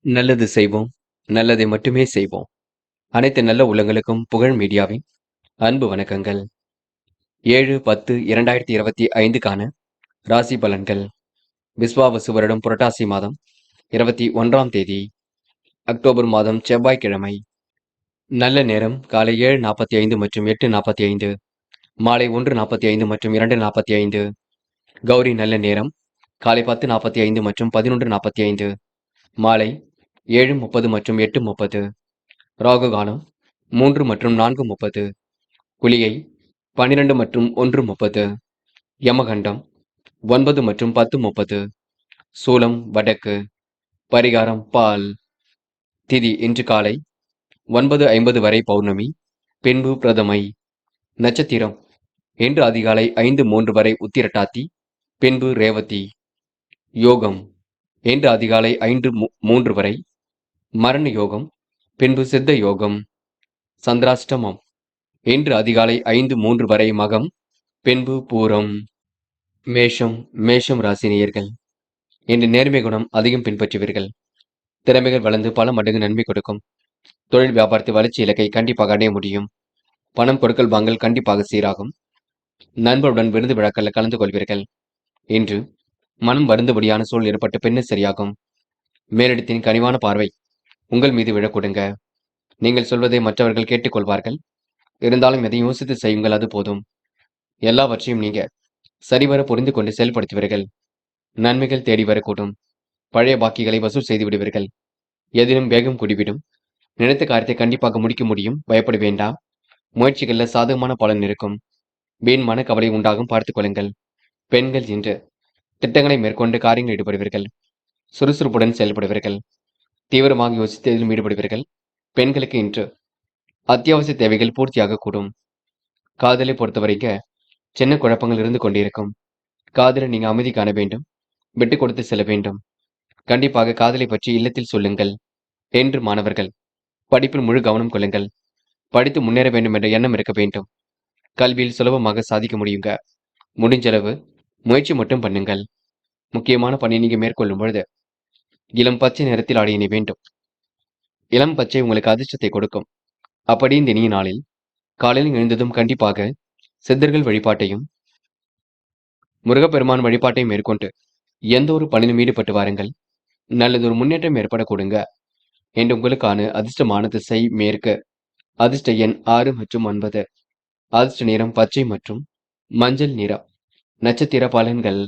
நல்லது செய்வோம். நல்லதை மட்டுமே செய்வோம். அனைத்து நல்ல உள்ளங்களுக்கும் புகழ் மீடியாவின் அன்பு வணக்கங்கள். 7/10/2025க்கான ராசி பலன்கள். விஸ்வாவசு வருடம் புரட்டாசி மாதம் 21ஆம் தேதி அக்டோபர் மாதம் செவ்வாய்க்கிழமை. நல்ல நேரம் காலை 7:45 மற்றும் 8:45, மாலை 1:45 மற்றும் 2:45. கௌரி நல்ல நேரம் காலை 10:45 மற்றும் 11:45, மாலை 7:30 மற்றும் 8:30. ராகு காலம் 3 மற்றும் 4:30. குளிகை 12 மற்றும் 1:30. யமகண்டம் 9 மற்றும் 10:30. சூலம் வடக்கு. பரிகாரம் பால். திதி இன்று காலை 9:50 வரை பௌர்ணமி, பின்பு பிரதமை. நட்சத்திரம் இன்று அதிகாலை 5:03 வரை உத்திரட்டாதி, பின்பு ரேவதி. யோகம் இன்று அதிகாலை 5:03 வரை மரண யோகம், பின்பு சித்த யோகம். சந்திராஷ்டமம் இன்று அதிகாலை 5:03 வரை மகம், பின்பு பூரம். மேஷம் ராசி நேயர்கள். இன்று நேர்மை குணம் அதிகம் பின்பற்றுவீர்கள். திறமைகள் வளர்ந்து பல மடங்கு நன்மை கொடுக்கும். தொழில் வியாபாரத்தை வளர்ச்சி இலக்கை கண்டிப்பாக அடைய முடியும். பணம் கொடுக்கல் வாங்கல் கண்டிப்பாக சீராகும். நண்பருடன் விருந்து விழாக்களில் கலந்து கொள்வீர்கள். இன்று மனம் வருந்தபடியான சூழல் ஏற்பட்டு பின்னர் சரியாகும். மேலிடத்தின் கனிவான பார்வை உங்கள் மீது விழக்கூடுங்க. நீங்கள் சொல்வதை மற்றவர்கள் கேட்டுக்கொள்வார்கள். இருந்தாலும் எதையும் யோசித்து செய்யுங்கள், அது போதும். எல்லாவற்றையும் நீங்க சரிவர புரிந்து கொண்டு செயல்படுத்துவீர்கள். நன்மைகள் தேடி வரக்கூடும். பழைய பாக்கிகளை வசூல் செய்து விடுவீர்கள். எதிலும் வேகம் கூடிவிடும். நினைத்த காரியத்தை கண்டிப்பாக முடிக்க முடியும். பயப்பட வேண்டாம். முயற்சிகளில் சாதகமான பலன் இருக்கும். வீண் மனக்கவலை உண்டாகும், பார்த்துக் கொள்ளுங்கள். பெண்கள் இன்று திட்டங்களை மேற்கொண்டு காரியங்கள் ஈடுபடுவீர்கள். சுறுசுறுப்புடன் செயல்படுவீர்கள். தீவிரமாக யோசித்ததிலும் ஈடுபடுவீர்கள். பெண்களுக்கு இன்று அத்தியாவசிய தேவைகள் பூர்த்தியாக கூடும். காதலை பொறுத்தவரைக்க சின்ன குழப்பங்கள் இருந்து கொண்டிருக்கும். காதலை நீங்க அமைதி காண வேண்டும். விட்டு கொடுத்து செல்ல வேண்டும். கண்டிப்பாக காதலை பற்றி இல்லத்தில் சொல்லுங்கள். என்று மாணவர்கள் படிப்பில் முழு கவனம் கொள்ளுங்கள். படித்து முன்னேற வேண்டும் என்ற எண்ணம் இருக்க வேண்டும். கல்வியில் சுலபமாக சாதிக்க முடியுங்க. முடிஞ்சளவு முயற்சி மட்டும் பண்ணுங்கள். முக்கியமான பணியை நீங்க மேற்கொள்ளும் பொழுது இளம் பச்சை நிறத்தில் ஆடை அணிய வேண்டும். இளம் பச்சை உங்களுக்கு அதிர்ஷ்டத்தை கொடுக்கும். அப்படி இந்த இனிய நாளில் காலையில் எழுந்ததும் கண்டிப்பாக சித்தர்கள் வழிபாட்டையும் முருகப்பெருமான் வழிபாட்டையும் மேற்கொண்டு எந்த ஒரு பணியிலும் ஈடுபட்டு வாருங்கள். நல்லதொரு முன்னேற்றம் ஏற்பட கொடுங்க. என்று உங்களுக்கான அதிர்ஷ்டமான திசை மேற்கு. அதிர்ஷ்ட எண் 6 மற்றும் 9. அதிர்ஷ்ட நிறம் பச்சை மற்றும் மஞ்சள் நிறம். நட்சத்திர பலன்கள்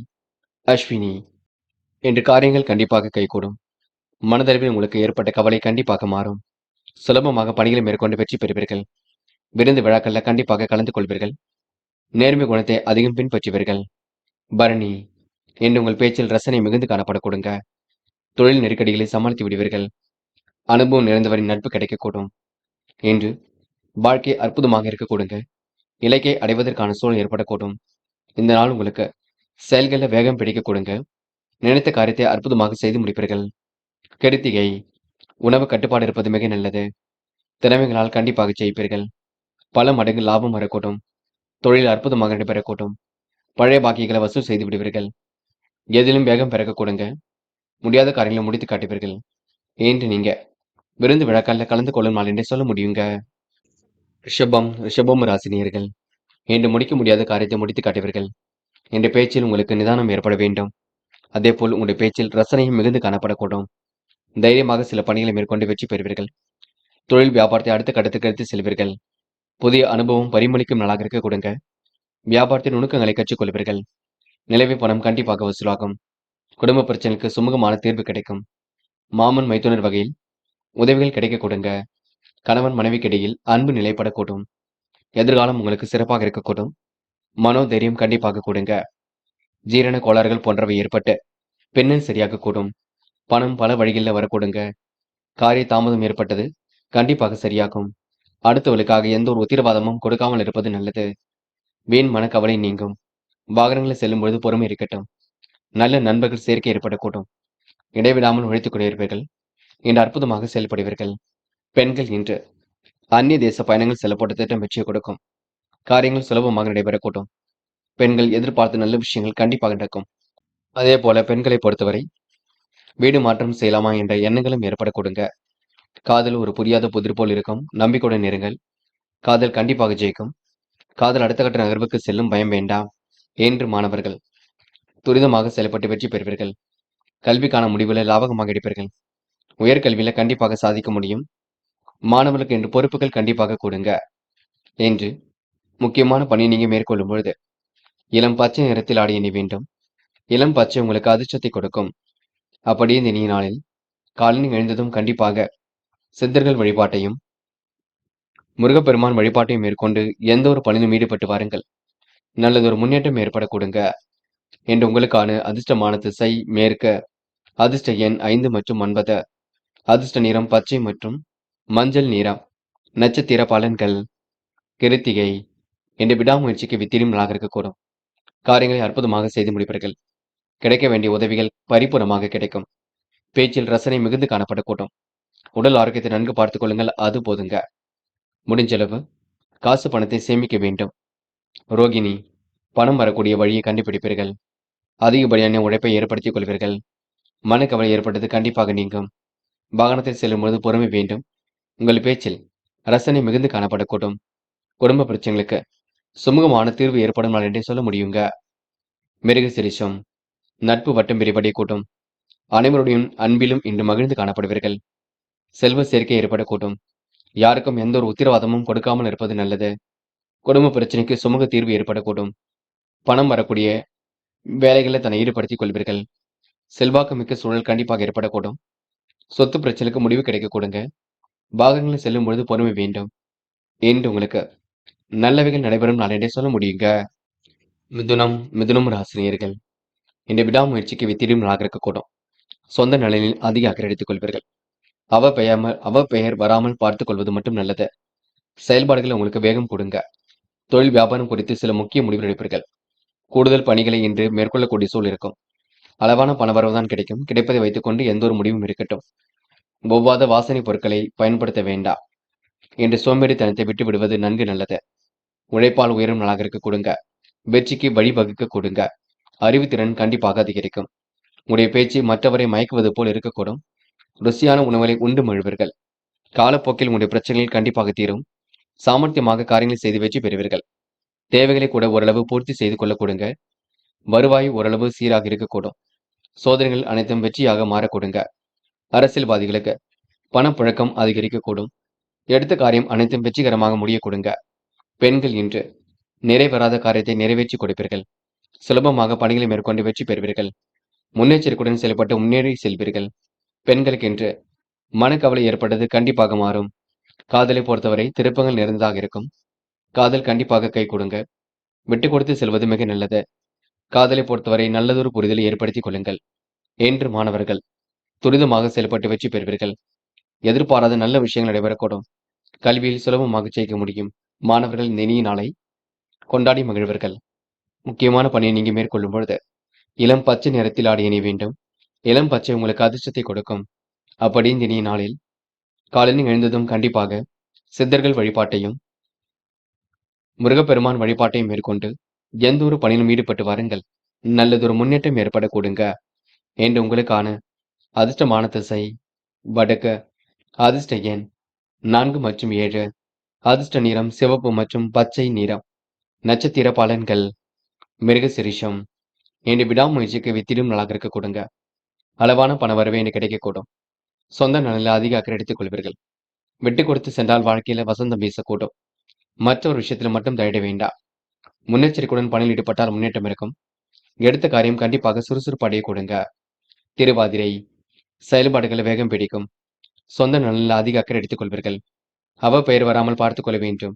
அஸ்வினி. இன்று காரியங்கள் கண்டிப்பாக கைகூடும். மனதளவில் உங்களுக்கு ஏற்பட்ட கவலை கண்டிப்பாக மாறும். சுலபமாக பணிகளை மேற்கொண்டு வெற்றி பெறுவீர்கள். விருந்து விழாக்களில் கண்டிப்பாக கலந்து கொள்வீர்கள். நேர்மை குணத்தை அதிகம் பின்பற்றுவீர்கள். பரணி. இன்று உங்கள் பேச்சில் ரசனை மிகுந்து காணப்பட கொடுங்க. தொழில் நெருக்கடிகளை சமாளித்து விடுவீர்கள். அனுபவம் நிறைந்தவரின் நட்பு கிடைக்கக்கூடும். இன்று வாழ்க்கை அற்புதமாக இருக்க கொடுங்க. இலக்கை அடைவதற்கான சூழல் ஏற்படக்கூடும். இந்த நாள் உங்களுக்கு செயல்களில் வேகம் பிடிக்க கொடுங்க. நினைத்த காரியத்தை அற்புதமாக செய்து முடிப்பீர்கள். கிருத்திகை. உணவு கட்டுப்பாடு இருப்பது மிக நல்லது. திறமைகளால் கண்டிப்பாக ஜெயிப்பீர்கள். பல மடங்கு லாபம் வரக்கூடும். தொழில் அற்புதமாக நடைபெறக்கூடும். பழைய பாக்கிகளை வசூல் செய்து விடுவீர்கள். எதிலும் வேகம் பிறக்க கொடுங்க. முடியாத காரியங்களை முடித்து காட்டுவீர்கள். இன்று நீங்க விருந்து விழாக்களில் கலந்து கொள்ளும் நாள் என்றே சொல்ல முடியுங்க. ரிஷபம் ராசினியர்கள். இன்று முடிக்க முடியாத காரியத்தை முடித்து காட்டுவீர்கள். என்ற பேச்சில் உங்களுக்கு நிதானம் ஏற்பட வேண்டும். அதேபோல் உங்களுடைய பேச்சில் ரசனையும் மிகுந்து காணப்படக்கூடும். தைரியமாக சில பணிகளை மேற்கொண்டு வெற்றி பெறுவீர்கள். தொழில் வியாபாரத்தை அடுத்த கட்டத்துக்கு எடுத்து செல்வீர்கள். புதிய அனுபவம் பரிமளிக்கும் நாளாக இருக்க கொடுங்க. வியாபாரத்தின் நுணுக்கங்களை கற்றுக்கொள்வீர்கள். நிலவை பணம் கண்டிப்பாக வசூலாகும். குடும்ப பிரச்சனைக்கு சுமூகமான தீர்வு கிடைக்கும். மாமன் மைத்துனர் வகையில் உதவிகள் கிடைக்க கொடுங்க. கணவன் மனைவிக்கிடையில் அன்பு நிலைப்படக்கூடும். எதிர்காலம் உங்களுக்கு சிறப்பாக இருக்கக்கூடும். மனோதைரியம் கண்டிப்பாக கொடுங்க. ஜீரண கோளாறுகள் போன்றவை ஏற்பட்டு பின்னர் சரியாக கூடும். பணம் பல வழிகளில் வரக்கூடுங்க. காரிய தாமதம் ஏற்பட்டது கண்டிப்பாக சரியாகும். அடுத்தவர்களுக்காக எந்த ஒரு உத்தரவாதமும் கொடுக்காமல் இருப்பது நல்லது. வீண் மனக்கவலை நீங்கும். வாகனங்களில் செல்லும் பொழுது பொறுமை இருக்கட்டும். நல்ல நண்பர்கள் சேர்க்கை ஏற்படக்கூடும். இடைவிடாமல் உழைத்துக் கொண்டிருப்பீர்கள். இன்று அற்புதமாக செயல்படுவீர்கள். பெண்கள் இன்று அந்நிய தேச பயணங்கள் செல்லப்பட்ட திட்டம் வெற்றியை கொடுக்கும். காரியங்கள் சுலபமாக நடைபெறக்கூடும். பெண்கள் எதிர்பார்த்த நல்ல விஷயங்கள் கண்டிப்பாக நடக்கும். அதே போல பெண்களை பொறுத்தவரை வீடு மாற்றம் செய்யலாமா என்ற எண்ணங்களும் ஏற்பட கொடுங்க. காதல் ஒரு புரியாத புதிர் போல் இருக்கும். நம்பிக்கையுடன் இருங்கள். காதல் கண்டிப்பாக ஜெயிக்கும். காதல் அடுத்த கட்ட நகர்வுக்கு செல்லும். பயம் வேண்டாம். என்று மாணவர்கள் துரிதமாக செயல்பட்டு வெற்றி பெறுவீர்கள். கல்விக்கான முடிவுகளை லாபகமாக எடுப்பீர்கள். உயர்கல்வியில கண்டிப்பாக சாதிக்க முடியும். மாணவர்களுக்கு என்று பொறுப்புகள் கண்டிப்பாக கொடுங்க. என்று முக்கியமான பணியை நீங்க மேற்கொள்ளும் பொழுது இளம் பச்சை நிறத்தில் ஆடை அணி வேண்டும். இளம் பச்சை உங்களுக்கு அதிர்ஷ்டத்தை கொடுக்கும். அப்படியே இந்த இனிய நாளில் காலையில் எழுந்ததும் கண்டிப்பாக சித்தர்கள் வழிபாட்டையும் முருகப்பெருமான் வழிபாட்டையும் மேற்கொண்டு எந்த ஒரு பணியிலும் ஈடுபட்டு வாருங்கள். நல்லதொரு முன்னேற்றம் ஏற்பட கொடுங்க. என்று உங்களுக்கான அதிர்ஷ்டமான திசை மேற்க. அதிர்ஷ்ட எண் 5 மற்றும் 9. அதிர்ஷ்ட நிறம் பச்சை மற்றும் மஞ்சள் நிறம். நட்சத்திர பலன்கள். கிருத்திகை. என்று விடாமுயற்சிக்கு வித்திடும் நாளாக இருக்கக்கூடும். காரியங்களை அற்புதமாக செய்து முடிப்பீர்கள். கிடைக்க வேண்டிய உதவிகள் பரிபூர்ணமாக கிடைக்கும். பேச்சில் ரசனை மிகுந்து காணப்படக்கூடும். உடல் ஆரோக்கியத்தை நன்கு பார்த்துக் கொள்ளுங்கள். அது போதுங்க. முடிஞ்சளவு காசு பணத்தை சேமிக்க வேண்டும். ரோகிணி. பணம் வரக்கூடிய வழியை கண்டுபிடிப்பீர்கள். அதிகப்படியான உழைப்பை ஏற்படுத்திக் கொள்வீர்கள். மனக்கவலை ஏற்பட்டது கண்டிப்பாக நீங்கும். வாகனத்தில் செல்லும்போது பொறுமை வேண்டும். உங்கள் பேச்சில் ரசனை மிகுந்து காணப்படக்கூடும். குடும்ப பிரச்சனைகளுக்கு சுமூகமான தீர்வு ஏற்படும் நாள் என்றே சொல்ல முடியுங்க. மிருக சிரிஷம். நட்பு வட்டம் விரிவடைய கூட்டும். அனைவருடைய அன்பிலும் இன்று மகிழ்ந்து காணப்படுவீர்கள். செல்வ சேர்க்கை ஏற்படக்கூடும். யாருக்கும் எந்த ஒரு உத்தரவாதமும் கொடுக்காமல் இருப்பது நல்லது. குடும்ப பிரச்சனைக்கு சுமூக தீர்வு ஏற்படக்கூடும். பணம் வரக்கூடிய வேலைகளை தன்னை ஈடுபடுத்திக் கொள்வீர்கள். செல்வாக்கு மிக்க சூழல் கண்டிப்பாக ஏற்படக்கூடும். சொத்து பிரச்சனைக்கு முடிவு கிடைக்க கொடுங்க. பாகங்களில் செல்லும் பொழுது பொறுமை வேண்டும். என்று உங்களுக்கு நல்லவைகள் நடைபெறும் நாளென்றே சொல்ல முடியுங்க. மிதுனம் ராசினியர்கள். இந்த விடாமுயற்சிக்கு வித்திடும் நாளாக இருக்கக்கூடும். சொந்த நலனில் அதிக அக்கறை எடுத்துக் கொள்வீர்கள். அவ பெயர் வராமல் பார்த்துக் கொள்வது மட்டும் நல்லது. செயல்பாடுகள் உங்களுக்கு வேகம் கொடுங்க. தொழில் வியாபாரம் குறித்து சில முக்கிய முடிவுகள் எடுப்பீர்கள். கூடுதல் பணிகளை இன்று மேற்கொள்ளக்கூடிய சூழல் இருக்கும். அளவான பணவரவுதான் கிடைக்கும். கிடைப்பதை வைத்துக்கொண்டு எந்த ஒரு முடிவும் இருக்கட்டும். ஒவ்வாத வாசனை பொருட்களை பயன்படுத்த வேண்டாம். என்று சோம்பேறித்தனத்தை விட்டு விடுவது நன்கு நல்லது. உழைப்பால் உயரும் நாளாக இருக்க கொடுங்க. வெற்றிக்கு வழிவகுக்க கொடுங்க. அறிவுத்திறன் கண்டிப்பாக அதிகரிக்கும். உங்களுடைய பேச்சு மற்றவரை மயக்குவது போல் இருக்கக்கூடும். ருசியான உணவுகளை உண்டு மழுவீர்கள். காலப்போக்கில் உங்களுடைய பிரச்சனைகள் கண்டிப்பாக தீரும். சாமர்த்தியமாக காரியங்களை செய்து வெற்றி பெறுவீர்கள். தேவைகளை கூட ஓரளவு பூர்த்தி செய்து கொள்ள கொடுங்க. வருவாய் ஓரளவு சீராக இருக்கக்கூடும். சோதனைகள் அனைத்தும் வெற்றியாக மாற கொடுங்க. அரசியல்வாதிகளுக்கு பணப்புழக்கம் அதிகரிக்கக்கூடும். எடுத்த காரியம் அனைத்தும் வெற்றிகரமாக முடிய கொடுங்க. பெண்கள் இன்று நிறைவேறாத காரியத்தை நிறைவேற்றி கொடுப்பீர்கள். சுலபமாக பணிகளை மேற்கொண்டு வெற்றி பெறுவீர்கள். முன்னெச்சரிக்கையுடன் செயல்பட்டு முன்னேறி செல்வீர்கள். பெண்களுக்கு இன்று மனக்கவலை ஏற்பட்டது கண்டிப்பாக மாறும். காதலை பொறுத்தவரை திருப்பங்கள் நிறைந்ததாக இருக்கும். காதல் கண்டிப்பாக கை கொடுங்க. விட்டு கொடுத்து செல்வது மிக நல்லது. காதலை பொறுத்தவரை நல்லதொரு புரிதலை ஏற்படுத்திக் கொள்ளுங்கள். என்று மாணவர்கள் துரிதமாக செயல்பட்டு வெற்றி பெறுவீர்கள். எதிர்பாராத நல்ல விஷயங்கள் நடைபெறக்கூடும். கல்வியில் சுலபமாக ஜெயிக்க முடியும். மாணவர்கள் இந்த இனிய நாளை கொண்டாடி மகிழ்வர்கள். முக்கியமான பணியை நீங்க மேற்கொள்ளும் பொழுது இளம் பச்சை நிறத்தில் ஆடை அணிய வேண்டும். இளம் பச்சை உங்களுக்கு அதிர்ஷ்டத்தை கொடுக்கும். அப்படி இந்த இனிய நாளில் காலையில் எழுந்ததும் கண்டிப்பாக சித்தர்கள் வழிபாட்டையும் முருகப்பெருமான் வழிபாட்டையும் மேற்கொண்டு எந்த ஒரு பணியிலும் ஈடுபட்டு வாருங்கள். நல்லதொரு முன்னேற்றம் ஏற்பட கொடுங்க. என்று உங்களுக்கான அதிர்ஷ்டமான திசை வடக்கு. அதிர்ஷ்ட எண் 4 மற்றும் 7. அதிர்ஷ்ட நிறம் சிவப்பு மற்றும் பச்சை நிறம். நட்சத்திர பலன்கள். மிருக சிரிஷம். என்று விடாமுயற்சிக்கு வித்திடும் நாளாக இருக்க கொடுங்க. அளவான பண வரவே என்று கிடைக்கக்கூடும். சொந்த நலனில் அதிக அக்கறை எடுத்துக் கொள்வீர்கள். விட்டு கொடுத்து சென்றால் வாழ்க்கையில வசந்தம் வீசக்கூடும். மற்றொரு விஷயத்தில் மட்டும் தயிட வேண்டாம். முன்னெச்சரிக்கையுடன் பணியில் ஈடுபட்டால் முன்னேற்றம் இருக்கும். எடுத்த காரியம் கண்டிப்பாக சுறுசுறுப்பு அடைய கொடுங்க. திருவாதிரை. செயல்பாடுகளை வேகம் பிடிக்கும். சொந்த நலனில் அதிக அக்கறை எடுத்துக் கொள்வீர்கள். அவ பெயர் வராமல் பார்த்துக் கொள்ள வேண்டும்.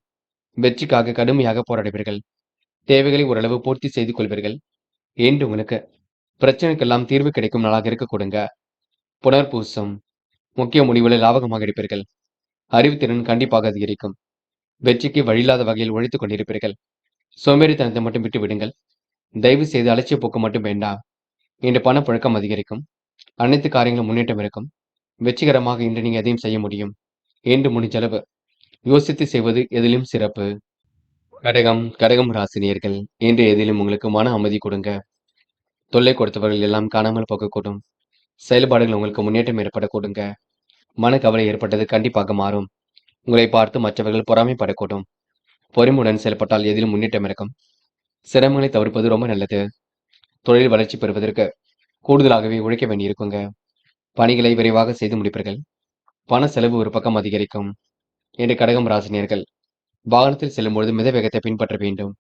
வெற்றிக்காக கடுமையாக போராடுவீர்கள். தேவைகளை ஓரளவு பூர்த்தி செய்து கொள்வீர்கள். என்று உங்களுக்கு பிரச்சனைக்கெல்லாம் தீர்வு கிடைக்கும் நாளாக இருக்க கொடுங்க. புனர்பூசம். முக்கிய முடிவுகளை லாபகமாக எடுப்பீர்கள். அறிவுத்திறன் கண்டிப்பாக அதிகரிக்கும். வெற்றிக்கு வழியில்லாத வகையில் உழைத்துக் கொண்டிருப்பீர்கள். சோம்பேறித்தனத்தை மட்டும் விட்டு விடுங்கள். தயவு செய்து அலட்சிய போக்கு மட்டும் வேண்டாம். இன்று பணப்புழக்கம் அதிகரிக்கும். அனைத்து காரியங்களும் முன்னேற்றம் இருக்கும். வெற்றிகரமாக இன்று நீங்க எதையும் செய்ய முடியும். என்று முடிஞ்சளவு யோசித்து செய்வது எதிலும் சிறப்பு. கடகம் ராசினியர்கள். இன்று எதிலும் உங்களுக்கு மன அமைதி கொடுங்க. தொல்லை கொடுத்தவர்கள் எல்லாம் காணாமல் போகக்கூடும். செயல்பாடுகள் உங்களுக்கு முன்னேற்றம் ஏற்படக்கூடுங்க. மனக்கவலை ஏற்பட்டது கண்டிப்பாக மாறும். உங்களை பார்த்து மற்றவர்கள் பொறாமைப்படக்கூடும். பொறுமையுடன் செயல்பட்டால் எதிலும் முன்னேற்றம் இருக்கும். சிரமங்களை தவிர்ப்பது ரொம்ப நல்லது. தொழில் வளர்ச்சி பெறுவதற்கு கூடுதலாகவே உழைக்க வேண்டியிருக்குங்க. பணிகளை விரைவாக செய்து முடிப்பீர்கள். பண செலவு ஒரு பக்கம் அதிகரிக்கும். என்று கடகம் ராசினியர்கள் வாகனத்தில் செல்லும்பொழுது மித வேகத்தை பின்பற்ற வேண்டும்.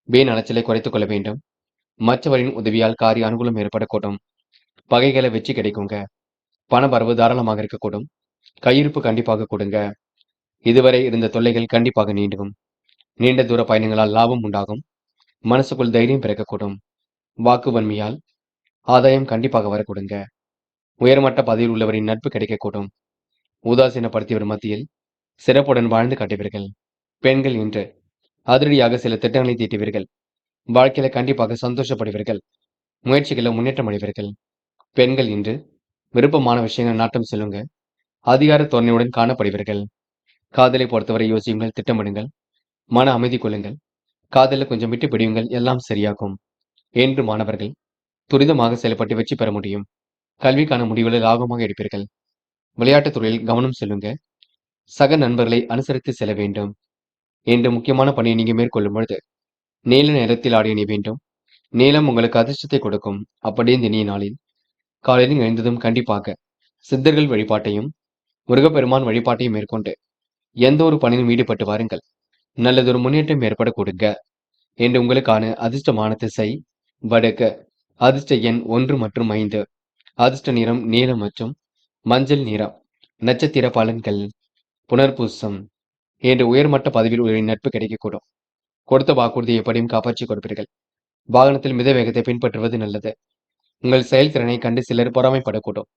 வீண் அலைச்சலை குறைத்துக் கொள்ள வேண்டும். மற்றவரின் உதவியால் காரிய அனுகூலம் ஏற்படக்கூடும். பகைகளை வெற்றி கிடைக்குங்க. பண வரவு தாராளமாக இருக்கக்கூடும். கையிருப்பு கண்டிப்பாக கொடுங்க. இதுவரை இருந்த தொல்லைகள் கண்டிப்பாக நீண்டும். நீண்ட தூர பயணங்களால் லாபம் உண்டாகும். மனசுக்குள் தைரியம் பிறக்கக்கூடும். வாக்கு வன்மையால் ஆதாயம் கண்டிப்பாக வரக்கூடுங்க. உயர்மட்ட பதவியில் உள்ளவரின் நட்பு கிடைக்கக்கூடும். உதாசீனப்படுத்தியவர் மத்தியில் சிறப்புடன் வாழ்ந்து காட்டுவீர்கள். பெண்கள் இன்று அதிரடியாக சில திட்டங்களை தீட்டுவீர்கள். வாழ்க்கையில கண்டிப்பாக சந்தோஷப்படுவீர்கள். முயற்சிகளை முன்னேற்றம் அடைவீர்கள். பெண்கள் இன்று விருப்பமான விஷயங்கள் நாட்டம் செல்லுங்க. அதிகார தோரணையுடன் காணப்படுவீர்கள். காதலை பொறுத்தவரை யோசியுங்கள், திட்டமிடுங்கள். மன அமைதி கொள்ளுங்கள். காதலில் கொஞ்சம் விட்டு பிடியுங்கள், எல்லாம் சரியாகும். என்று மாணவர்கள் துரிதமாக செயல்பட்டு வெற்றி பெற முடியும். கல்விக்கான முடிவுகளை லாபமாக எடுப்பீர்கள். விளையாட்டுத் துறையில் கவனம் செல்லுங்க. சக நண்பர்களை அனுசரித்து செல்ல வேண்டும். என்று முக்கியமான பணியை நீங்க மேற்கொள்ளும் பொழுது நீல நிறத்தில் ஆடை அணிய வேண்டும். நீலம் உங்களுக்கு அதிர்ஷ்டத்தை கொடுக்கும். அப்படியே இந்த இனிய நாளில் காலையில் எழுந்ததும் கண்டிப்பாக சித்தர்கள் வழிபாட்டையும் முருகப்பெருமான் வழிபாட்டையும் மேற்கொண்டு எந்த ஒரு பணியிலும் ஈடுபட்டு வாருங்கள். நல்லதொரு முன்னேற்றம் ஏற்பட கொடுங்க. என்று உங்களுக்கான அதிர்ஷ்டமான திசை வடக்கு. அதிர்ஷ்ட எண் 1 மற்றும் 5. அதிர்ஷ்ட நிறம் நீலம் மற்றும் மஞ்சள் நிறம். நட்சத்திர பலன்கள் புனர்பூசம். என்று உயர்மட்ட பதவியில் ஒரு நட்பு கிடைக்கக்கூடும். கொடுத்த வாக்குறுதியை எப்படியும் காப்பாற்றிக் கொடுப்பீர்கள். வாகனத்தில் மித வேகத்தை பின்பற்றுவது நல்லது. உங்கள் செயல்திறனை கண்டு சிலர் பொறாமைப்படக்கூடும்.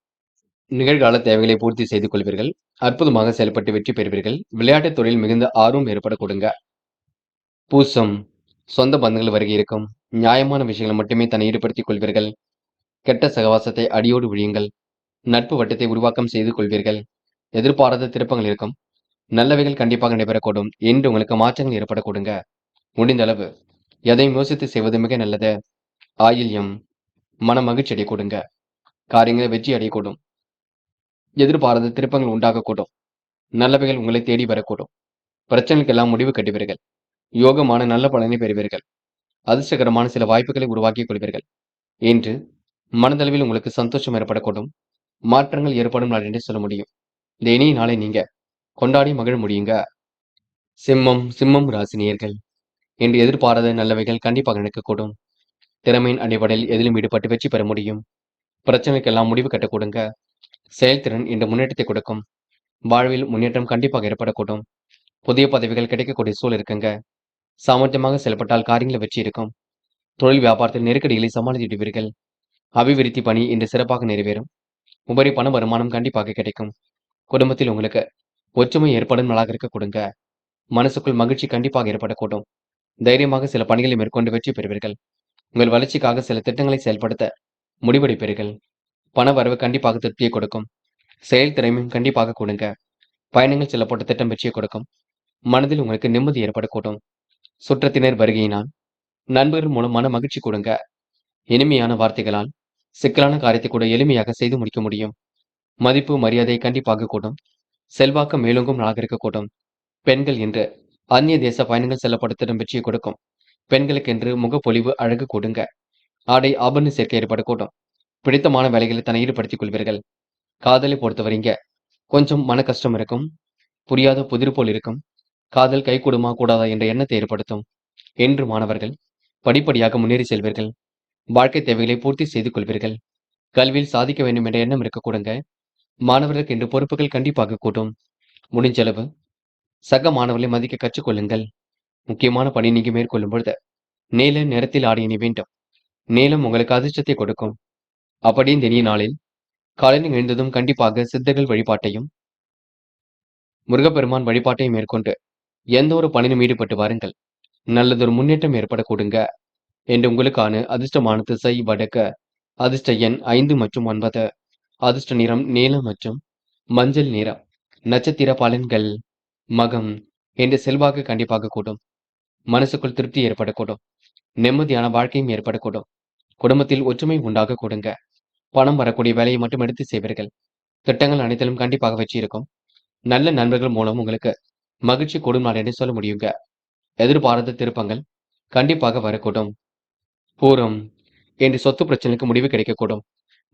நிகழ்கால தேவைகளை பூர்த்தி செய்து கொள்வீர்கள். அற்புதமாக செயல்பட்டு வெற்றி பெறுவீர்கள். விளையாட்டுத் துறையில் மிகுந்த ஆர்வம் ஏற்பட கொடுங்க. பூசம். சொந்த பந்தங்கள் வருகை இருக்கும். நியாயமான விஷயங்களை மட்டுமே தன்னை ஈடுபடுத்திக் கொள்வீர்கள். கெட்ட சகவாசத்தை அடியோடு விழியுங்கள். நட்பு வட்டத்தை உருவாக்கம் செய்து கொள்வீர்கள். எதிர்பாராத திருப்பங்கள் இருக்கும். நல்லவைகள் கண்டிப்பாக நடைபெறக்கூடும். என்று உங்களுக்கு மாற்றங்கள் ஏற்பட கொடுங்க. முடிந்த அளவு எதையும் யோசித்து செய்வது மிக நல்லது. ஆயில்யம். மன மகிழ்ச்சி அடைய கொடுங்க. காரியங்களை வெற்றி அடையக்கூடும். எதிர்பாராத திருப்பங்கள் உண்டாகக்கூடும். நல்லவைகள் உங்களை தேடி வரக்கூடும். பிரச்சனைக்கெல்லாம் முடிவு கட்டுவீர்கள். யோகமான நல்ல பலனை பெறுவீர்கள். அதிர்ஷ்டகரமான சில வாய்ப்புகளை உருவாக்கிக் கொள்வீர்கள். என்று மனதளவில் உங்களுக்கு சந்தோஷம் ஏற்படக்கூடும். மாற்றங்கள் ஏற்படும் நாள் என்று சொல்ல முடியும். இந்த இனிய நாளை நீங்க கொண்டாடி மகிழ முடியுங்க. சிம்மம் ராசினியர்கள் என்று எதிர்பாராத நல்லவைகள் கண்டிப்பாக நடக்கக்கூடும். திறமையின் அடிப்படையில் எதிலும் ஈடுபட்டு வெற்றி பெற முடியும். பிரச்சனைக்கெல்லாம் முடிவு கட்ட கொடுங்க. செயல்திறன் என்ற முன்னேற்றத்தை கொடுக்கும். வாழ்வில் முன்னேற்றம் கண்டிப்பாக ஏற்படக்கூடும். புதிய பதவிகள் கிடைக்கக்கூடிய சூழல் இருக்குங்க. சாமர்த்தியமாக செயல்பட்டால் காரியங்கள் வெற்றி இருக்கும். தொழில் வியாபாரத்தில் நெருக்கடிகளை சமாளித்திடுவீர்கள். அபிவிருத்தி பணி இன்று சிறப்பாக நிறைவேறும். உபரி பண வருமானம் கண்டிப்பாக கிடைக்கும். குடும்பத்தில் உங்களுக்கு ஒற்றுமை ஏற்படும் நாளாக இருக்க கொடுங்க. மனசுக்குள் மகிழ்ச்சி கண்டிப்பாக ஏற்படக்கூடும். தைரியமாக சில பணிகளை மேற்கொண்டு வெற்றி பெறுவீர்கள். உங்கள் வளர்ச்சிக்காக சில திட்டங்களை செயல்படுத்த முடிவெடுப்பீர்கள். பண வரவு கண்டிப்பாக திருப்தியை கொடுக்கும். செயல்திறமையும் கண்டிப்பாக கொடுங்க. பயணங்கள் செல்லப்பட்ட திட்டம் வெற்றியை கொடுக்கும். மனதில் உங்களுக்கு நிம்மதி ஏற்படக்கூடும். சுற்றத்தினர் வருகையினால் நண்பர்கள் மூலம் மன மகிழ்ச்சி கொடுங்க. இனிமையான வார்த்தைகளால் சிக்கலான காரியத்தை கூட எளிமையாக செய்து முடிக்க முடியும். மதிப்பு மரியாதை கண்டிப்பாக கூடும். செல்வாக்கு மேலோங்கும் நாளாக இருக்கக்கூடும். பெண்கள் என்று அந்நிய தேச பயணங்கள் செல்லப்பட்ட திட்டம் வெற்றியை கொடுக்கும். பெண்களுக்கென்று முகப்பொலிவு அழகு கொடுங்க. ஆடை ஆபரண சேர்க்கை ஏற்படக்கூடும். பிடித்தமான வேலைகளை தன்னை ஈடுபடுத்திக் கொள்வீர்கள். காதலை பொறுத்தவரைங்க கொஞ்சம் மன கஷ்டம் இருக்கும். புரியாத புதிர் போல் இருக்கும். காதல் கைகூடுமா கூடாதா என்ற எண்ணத்தை ஏற்படுத்தும். என்று மாணவர்கள் படிப்படியாக முன்னேறி செல்வீர்கள். வாழ்க்கை தேவைகளை பூர்த்தி செய்து கொள்வீர்கள். கல்வியில் சாதிக்க வேண்டும் என்ற எண்ணம் இருக்கக்கூடுங்க. மாணவர்களுக்கு என்று பொறுப்புகள் கண்டிப்பாக கூட்டும். முடிஞ்சளவு சக மாணவர்களை மதிக்க கற்றுக்கொள்ளுங்கள். முக்கியமான பணி நீங்க மேற்கொள்ளும் பொழுது நீல நிறத்தில் ஆடை அணிய வேண்டும். நீலம் உங்களுக்கு அதிர்ஷ்டத்தை கொடுக்கும். அப்படி இந்த இனிய நாளில் காலையில் எழுந்ததும் கண்டிப்பாக சித்தர்கள் வழிபாட்டையும் முருகப்பெருமான் வழிபாட்டையும் மேற்கொண்டு எந்த ஒரு பணியிலும் ஈடுபட்டு வாருங்கள். நல்லதொரு முன்னேற்றம் ஏற்பட கொடுங்க. என்று உங்களுக்கான அதிர்ஷ்டமான திசை வடக்கு. அதிர்ஷ்ட எண் 5 மற்றும் 9. அதிர்ஷ்ட நிறம் நீலம் மற்றும் மஞ்சள் நிறம். நட்சத்திர பலன்கள் மகம். என்று செல்வாக்கு கண்டிப்பாக கூடும். மனசுக்குள் திருப்தி ஏற்படக்கூடும். நிம்மதியான வாழ்க்கையும் ஏற்படக்கூடும். குடும்பத்தில் ஒற்றுமை உண்டாக கொடுங்க. பணம் வரக்கூடிய வேலையை மட்டும் எடுத்து செய்வீர்கள். திட்டங்கள் அனைத்திலும் கண்டிப்பாக வெற்றி இருக்கும். நல்ல நண்பர்கள் மூலம் உங்களுக்கு மகிழ்ச்சி கூடும் நாள் என்று சொல்ல முடியுங்க. எதிர்பாராத திருப்பங்கள் கண்டிப்பாக வரக்கூடும். பூரம் என்று சொத்து பிரச்சனைக்கு முடிவு கிடைக்கக்கூடும்.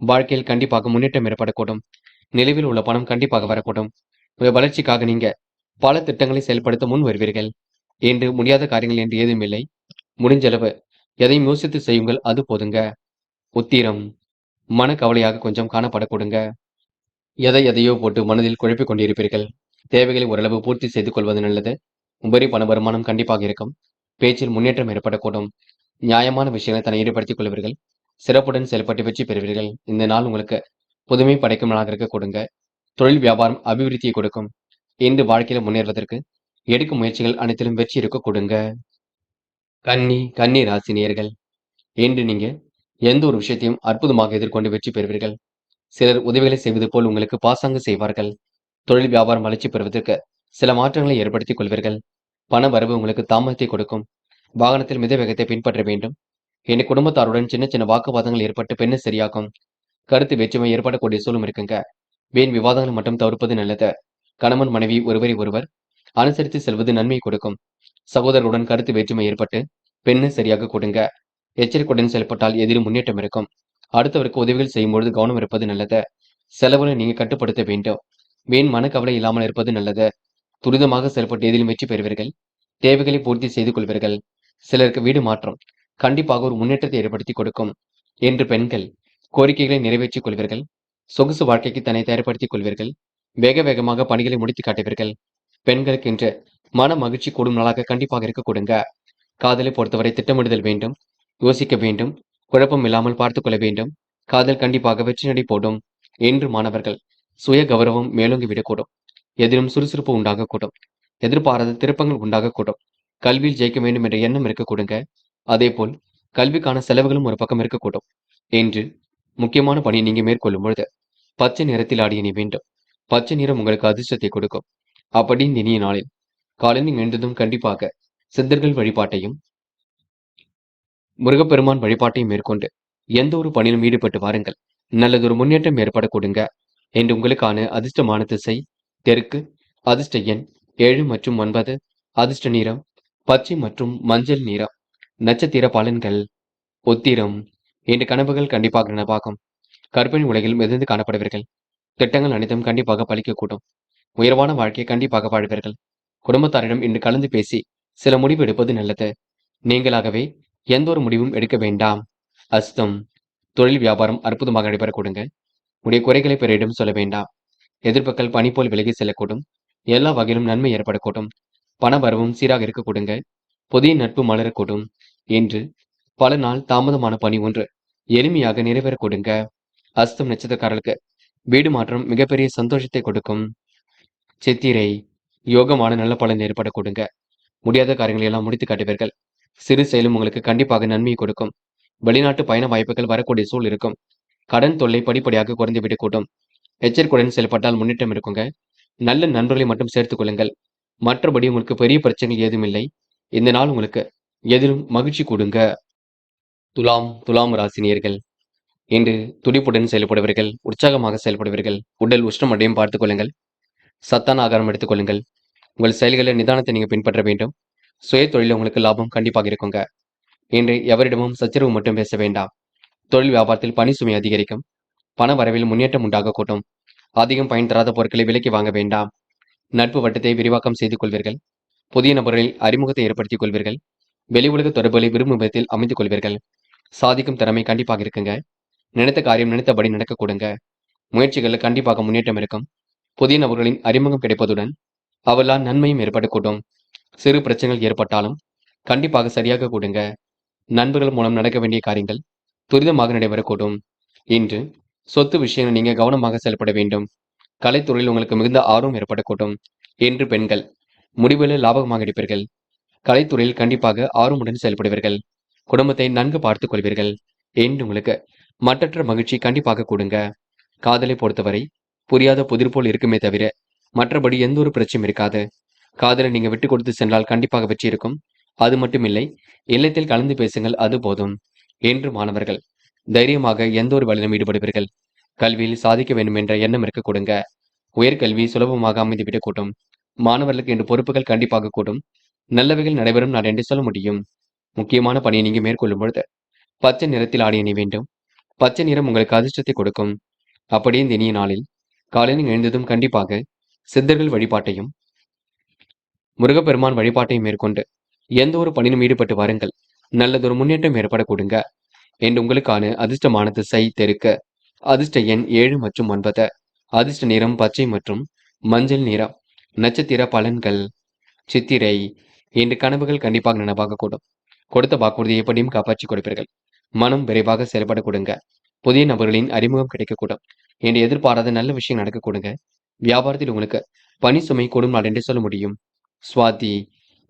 வாழ்க்கையில் கண்டிப்பாக முன்னேற்றம் ஏற்படக்கூடும். நிலுவையில் உள்ள பணம் கண்டிப்பாக வரக்கூடும். உங்கள் வளர்ச்சிக்காக நீங்க பல திட்டங்களை செயல்படுத்த முன் வருவீர்கள். என்று முடியாத காரியங்கள் என்று ஏதும் இல்லை. முடிஞ்சளவு எதையும் யோசித்து செய்யுங்கள், அது போதுங்க. உத்திரம் மனக்கவலையாக கொஞ்சம் காணப்படக்கூடுங்க. எதையோ போட்டு மனதில் குழப்பிக் கொண்டிருப்பீர்கள். தேவைகளை ஓரளவு பூர்த்தி செய்து கொள்வது நல்லது. உபரி பண வருமானம் கண்டிப்பாக இருக்கும். பேச்சில் முன்னேற்றம் ஏற்படக்கூடும். நியாயமான விஷயங்களை தன்னை ஈடுபடுத்திக் கொள்வீர்கள். சிறப்புடன் செயல்பட்டு வெற்றி பெறுவீர்கள். இந்த நாள் உங்களுக்கு புதுமை படைக்கும் நாளாக இருக்க கொடுங்க. தொழில் வியாபாரம் அபிவிருத்தியை கொடுக்கும். இன்று வாழ்க்கையில முன்னேறுவதற்கு எடுக்கும் முயற்சிகள் அனைத்திலும் வெற்றி இருக்க கொடுங்க. கன்னி ராசி நேயர்கள், இன்று நீங்க எந்த ஒரு விஷயத்தையும் அற்புதமாக எதிர்கொண்டு வெற்றி பெறுவீர்கள். சிலர் உதவிகளை செய்வது போல் உங்களுக்கு பாசாங்கு செய்வார்கள். தொழில் வியாபாரம் வளர்ச்சி பெறுவதற்கு சில மாற்றங்களை ஏற்படுத்திக் கொள்வீர்கள். பண வரவு உங்களுக்கு தாமதத்தை கொடுக்கும். வாகனத்தில் மித வேகத்தை பின்பற்ற வேண்டும். என் குடும்பத்தாருடன் சின்ன சின்ன வாக்குவாதங்கள் ஏற்பட்டு பெண்ணு சரியாகும். கருத்து வேற்றுமை ஏற்படக்கூடிய சூழலும் இருக்குங்க. வீண் விவாதங்களை மட்டும் தவிர்ப்பது நல்லது. கணவன் மனைவி ஒருவரை ஒருவர் அனுசரித்து செல்வது நன்மை கொடுக்கும். சகோதரருடன் கருத்து வேற்றுமை ஏற்பட்டு பெண்ணு சரியாக கொடுங்க. எச்சரிக்கையுடன் செயல்பட்டால் எதிரும் முன்னேற்றம் இருக்கும். அடுத்தவருக்கு உதவிகள் செய்யும்பொழுது கவனம் இருப்பது நல்லது. செலவுகளை நீங்க கட்டுப்படுத்த வேண்டும். வீண் மனக்கவலை இல்லாமல் இருப்பது நல்லது. துரிதமாக செயல்பட்டு எதிலும் வெற்றி பெறுவீர்கள். தேவைகளை பூர்த்தி செய்து கொள்வீர்கள். சிலருக்கு வீடு மாற்றம் கண்டிப்பாக ஒரு முன்னேற்றத்தை ஏற்படுத்தி கொடுக்கும். என்று பெண்கள் கோரிக்கைகளை நிறைவேற்றிக் கொள்வீர்கள். சொகுசு வாழ்க்கைக்கு தன்னை தயார்படுத்திக் கொள்வீர்கள். வேக வேகமாக பணிகளை முடித்து காட்டுவீர்கள். பெண்களுக்கு இன்று மன மகிழ்ச்சி கூடும் நாளாக கண்டிப்பாக இருக்க கொடுங்க. காதலை பொறுத்தவரை திட்டமிடுதல் வேண்டும். யோசிக்க வேண்டும். குழப்பம் இல்லாமல் பார்த்துக் கொள்ள வேண்டும். காதல் கண்டிப்பாக வெற்றி நடை போடும். என்று மாணவர்கள் சுய கௌரவம் மேலோங்கி விடக்கூடும். எதிலும் சுறுசுறுப்பு உண்டாகக்கூடும். எதிர்பாராத திருப்பங்கள் உண்டாகக்கூடும். கல்வியில் ஜெயிக்க வேண்டும் என்ற எண்ணம் இருக்க கொடுங்க. அதேபோல் கல்விக்கான செலவுகளும் ஒரு பக்கம் இருக்கக்கூடும். என்று முக்கியமான பணியை நீங்க மேற்கொள்ளும் பொழுது பச்சை நிறத்தில் ஆடிய நீ வேண்டும். பச்சை நிறம் உங்களுக்கு அதிர்ஷ்டத்தை கொடுக்கும். அப்படி இந்த இனிய நாளில் காலையில் எழுந்ததும் கண்டிப்பாக சித்தர்கள் வழிபாட்டையும் முருகப்பெருமான் வழிபாட்டையும் மேற்கொண்டு எந்த ஒரு பணியிலும் ஈடுபட்டு வாருங்கள். நல்லதொரு முன்னேற்றம் ஏற்பட கொடுங்க. என்று உங்களுக்கான அதிர்ஷ்டமான திசை தெற்கு, அதிர்ஷ்ட எண் 7 மற்றும் 9, அதிர்ஷ்ட நிறம் பச்சை மற்றும் மஞ்சள் நிறம். நட்சத்திர பலன்கள். உத்திரம் இன்று கனவுகள் கண்டிப்பாக நனவாகும். கற்பனை உலகில் மிதந்து காணப்படுவீர்கள். திட்டங்கள் அனைத்தும் கண்டிப்பாக பலிக்கக்கூடும். உயர்வான வாழ்க்கையை கண்டிப்பாக வாழ்வீர்கள். குடும்பத்தாரிடம் இன்று கலந்து பேசி சில முடிவு எடுப்பது நல்லது. நீங்களாகவே எந்த ஒரு முடிவும் எடுக்க வேண்டாம். அஸ்தம் தொழில் வியாபாரம் அற்புதமாக நடைபெற கொடுங்க. உடைய குறைகளை பிறரிடம் சொல்ல வேண்டாம். எதிர்ப்புகள் பனி போல் விலகி செல்லக்கூடும். எல்லா வகையிலும் நன்மை ஏற்படக்கூடும். பண வரவும் சீராக இருக்க கொடுங்க. புதிய நட்பு மலரக்கூடும். என்று பல நாள் தாமதமான பணி ஒன்று எளிமையாக நிறைவேற கொடுங்க. அஸ்தம் நட்சத்திரக்காரர்களுக்கு வீடு மாற்றம் மிகப்பெரிய சந்தோஷத்தை கொடுக்கும். சித்திரை யோகமான நல்ல பலன் ஏற்பட கொடுங்க. முடியாத காரியங்களை எல்லாம் முடித்து காட்டுவீர்கள். சிறு செயலும் உங்களுக்கு கண்டிப்பாக நன்மையை கொடுக்கும். வெளிநாட்டு பயண வாய்ப்புகள் வரக்கூடிய சூழல் இருக்கும். கடன் தொல்லை படிப்படியாக குறைந்துவிடக் கூடும். எச்சரிக்கையுடன் செயல்பட்டால் முன்னேற்றம் இருக்குங்க. நல்ல நண்பர்களை மட்டும் சேர்த்துக் கொள்ளுங்கள். மற்றபடி உங்களுக்கு பெரிய பிரச்சனைகள் ஏதும் இல்லை. இந்த நாள் உங்களுக்கு எதிலும் மகிழ்ச்சி கொடுங்க. துலாம் ராசினியர்கள், இன்று துடிப்புடன் செயல்படுவீர்கள். உற்சாகமாக செயல்படுவீர்கள். உடல் உஷ்ணம் அடையும் பார்த்துக் கொள்ளுங்கள். சத்தான ஆகாரம் எடுத்துக் கொள்ளுங்கள். உங்கள் செயல்களில் நிதானத்தை நீங்க பின்பற்ற வேண்டும். சுய தொழிலில் உங்களுக்கு லாபம் கண்டிப்பாக இருக்குங்க. இன்று எவரிடமும் சச்சரவு மட்டும் பேச வேண்டாம். தொழில் வியாபாரத்தில் பணி சுமை அதிகரிக்கும். பண வரவில் முன்னேற்றம் உண்டாகக்கூடும். அதிகம் பயன் தராத பொருட்களை விலைக்கு வாங்க வேண்டாம். நட்பு வட்டத்தை விரிவாக்கம் செய்து கொள்வீர்கள். புதிய நபர்களில் அறிமுகத்தை ஏற்படுத்திக் கொள்வீர்கள். வெளி உலக தொடர்புகளை விரும்பும் விதத்தில் அமைத்துக் கொள்வீர்கள். சாதிக்கும் திறமை கண்டிப்பாக இருக்குங்க. நினைத்த காரியம் நினைத்தபடி நடக்க கொடுங்க. முயற்சிகளில் கண்டிப்பாக முன்னேற்றம் இருக்கும். புதிய நபர்களின் அறிமுகம் கிடைப்பதுடன் அவர்களால் நன்மையும் ஏற்படக்கூடும். சிறு பிரச்சனைகள் ஏற்பட்டாலும் கண்டிப்பாக சரியாக கொடுங்க. நண்பர்கள் மூலம் நடக்க வேண்டிய காரியங்கள் துரிதமாக நடைபெறக்கூடும். இன்று சொத்து விஷயங்கள் நீங்க கவனமாக செயல்பட வேண்டும். கலைத்துறையில் உங்களுக்கு மிகுந்த ஆர்வம் ஏற்படக்கூடும். என்று பெண்கள் முடிவில் லாபகமாக எடுப்பீர்கள். கலைத்துறையில் கண்டிப்பாக ஆர்வமுடன் செயல்படுவீர்கள். குடும்பத்தை நன்கு பார்த்துக் கொள்வீர்கள். என்று உங்களுக்கு மற்றற்ற மகிழ்ச்சி கண்டிப்பாக கொடுங்க. காதலை பொறுத்தவரை புரியாத புதிர் போல் இருக்குமே தவிர மற்றபடி எந்த ஒரு பிரச்சனையும் இருக்காது. காதலை நீங்க விட்டு கொடுத்து சென்றால் கண்டிப்பாக வெற்றி இருக்கும். அது மட்டும் இல்லை, இல்லத்தில் கலந்து பேசுங்கள், அது போதும். என்று மாணவர்கள் தைரியமாக எந்த ஒரு வழியிலும் ஈடுபடுவீர்கள். கல்வியில் சாதிக்க வேண்டும் என்ற எண்ணம் இருக்க கூடுங்க. உயர்கல்வி சுலபமாக அமைந்துவிடக் கூடும். மாணவர்களுக்கு இன்று பொறுப்புகள் கண்டிப்பாக கூடும். நல்லவைகள் நடைபெறும் நாள் என்று சொல்ல முடியும். முக்கியமான பணியை நீங்க மேற்கொள்ளும் பொழுது பச்சை நிறத்தில் ஆடை அணிய வேண்டும். பச்சை நிறம் உங்களுக்கு அதிர்ஷ்டத்தை கொடுக்கும். அப்படியே இந்த இனிய நாளில் காலையில் எழுந்ததும் கண்டிப்பாக சித்தர்கள் வழிபாட்டையும் முருகப்பெருமான் வழிபாட்டையும் மேற்கொண்டு எந்த ஒரு பணியிலும் ஈடுபட்டு வாருங்கள். நல்லதொரு முன்னேற்றம் ஏற்படக்கூடுங்க. என்று உங்களுக்கான அதிர்ஷ்டமான திசை தெற்கு. அதிர்ஷ்ட எண் 7 மற்றும் 9. அதிர்ஷ்ட நிறம் பச்சை மற்றும் மஞ்சள் நிறம். நட்சத்திர பலன்கள். சித்திரை. இன்று கனவுகள் கண்டிப்பாக நனவாக கூடும். கொடுத்த வாக்குறுதியை எப்படியும் காப்பாற்றி கொடுப்பீர்கள். மனம் விரைவாக செயல்படக்கூடுங்க. புதிய நபர்களின் அறிமுகம் கிடைக்கக்கூடும். என்று எதிர்பாராத நல்ல விஷயம் நடக்கக்கூடுங்க. வியாபாரத்தில் உங்களுக்கு பணி சுமை கூடும் நாள் என்று சொல்ல முடியும். சுவாதி.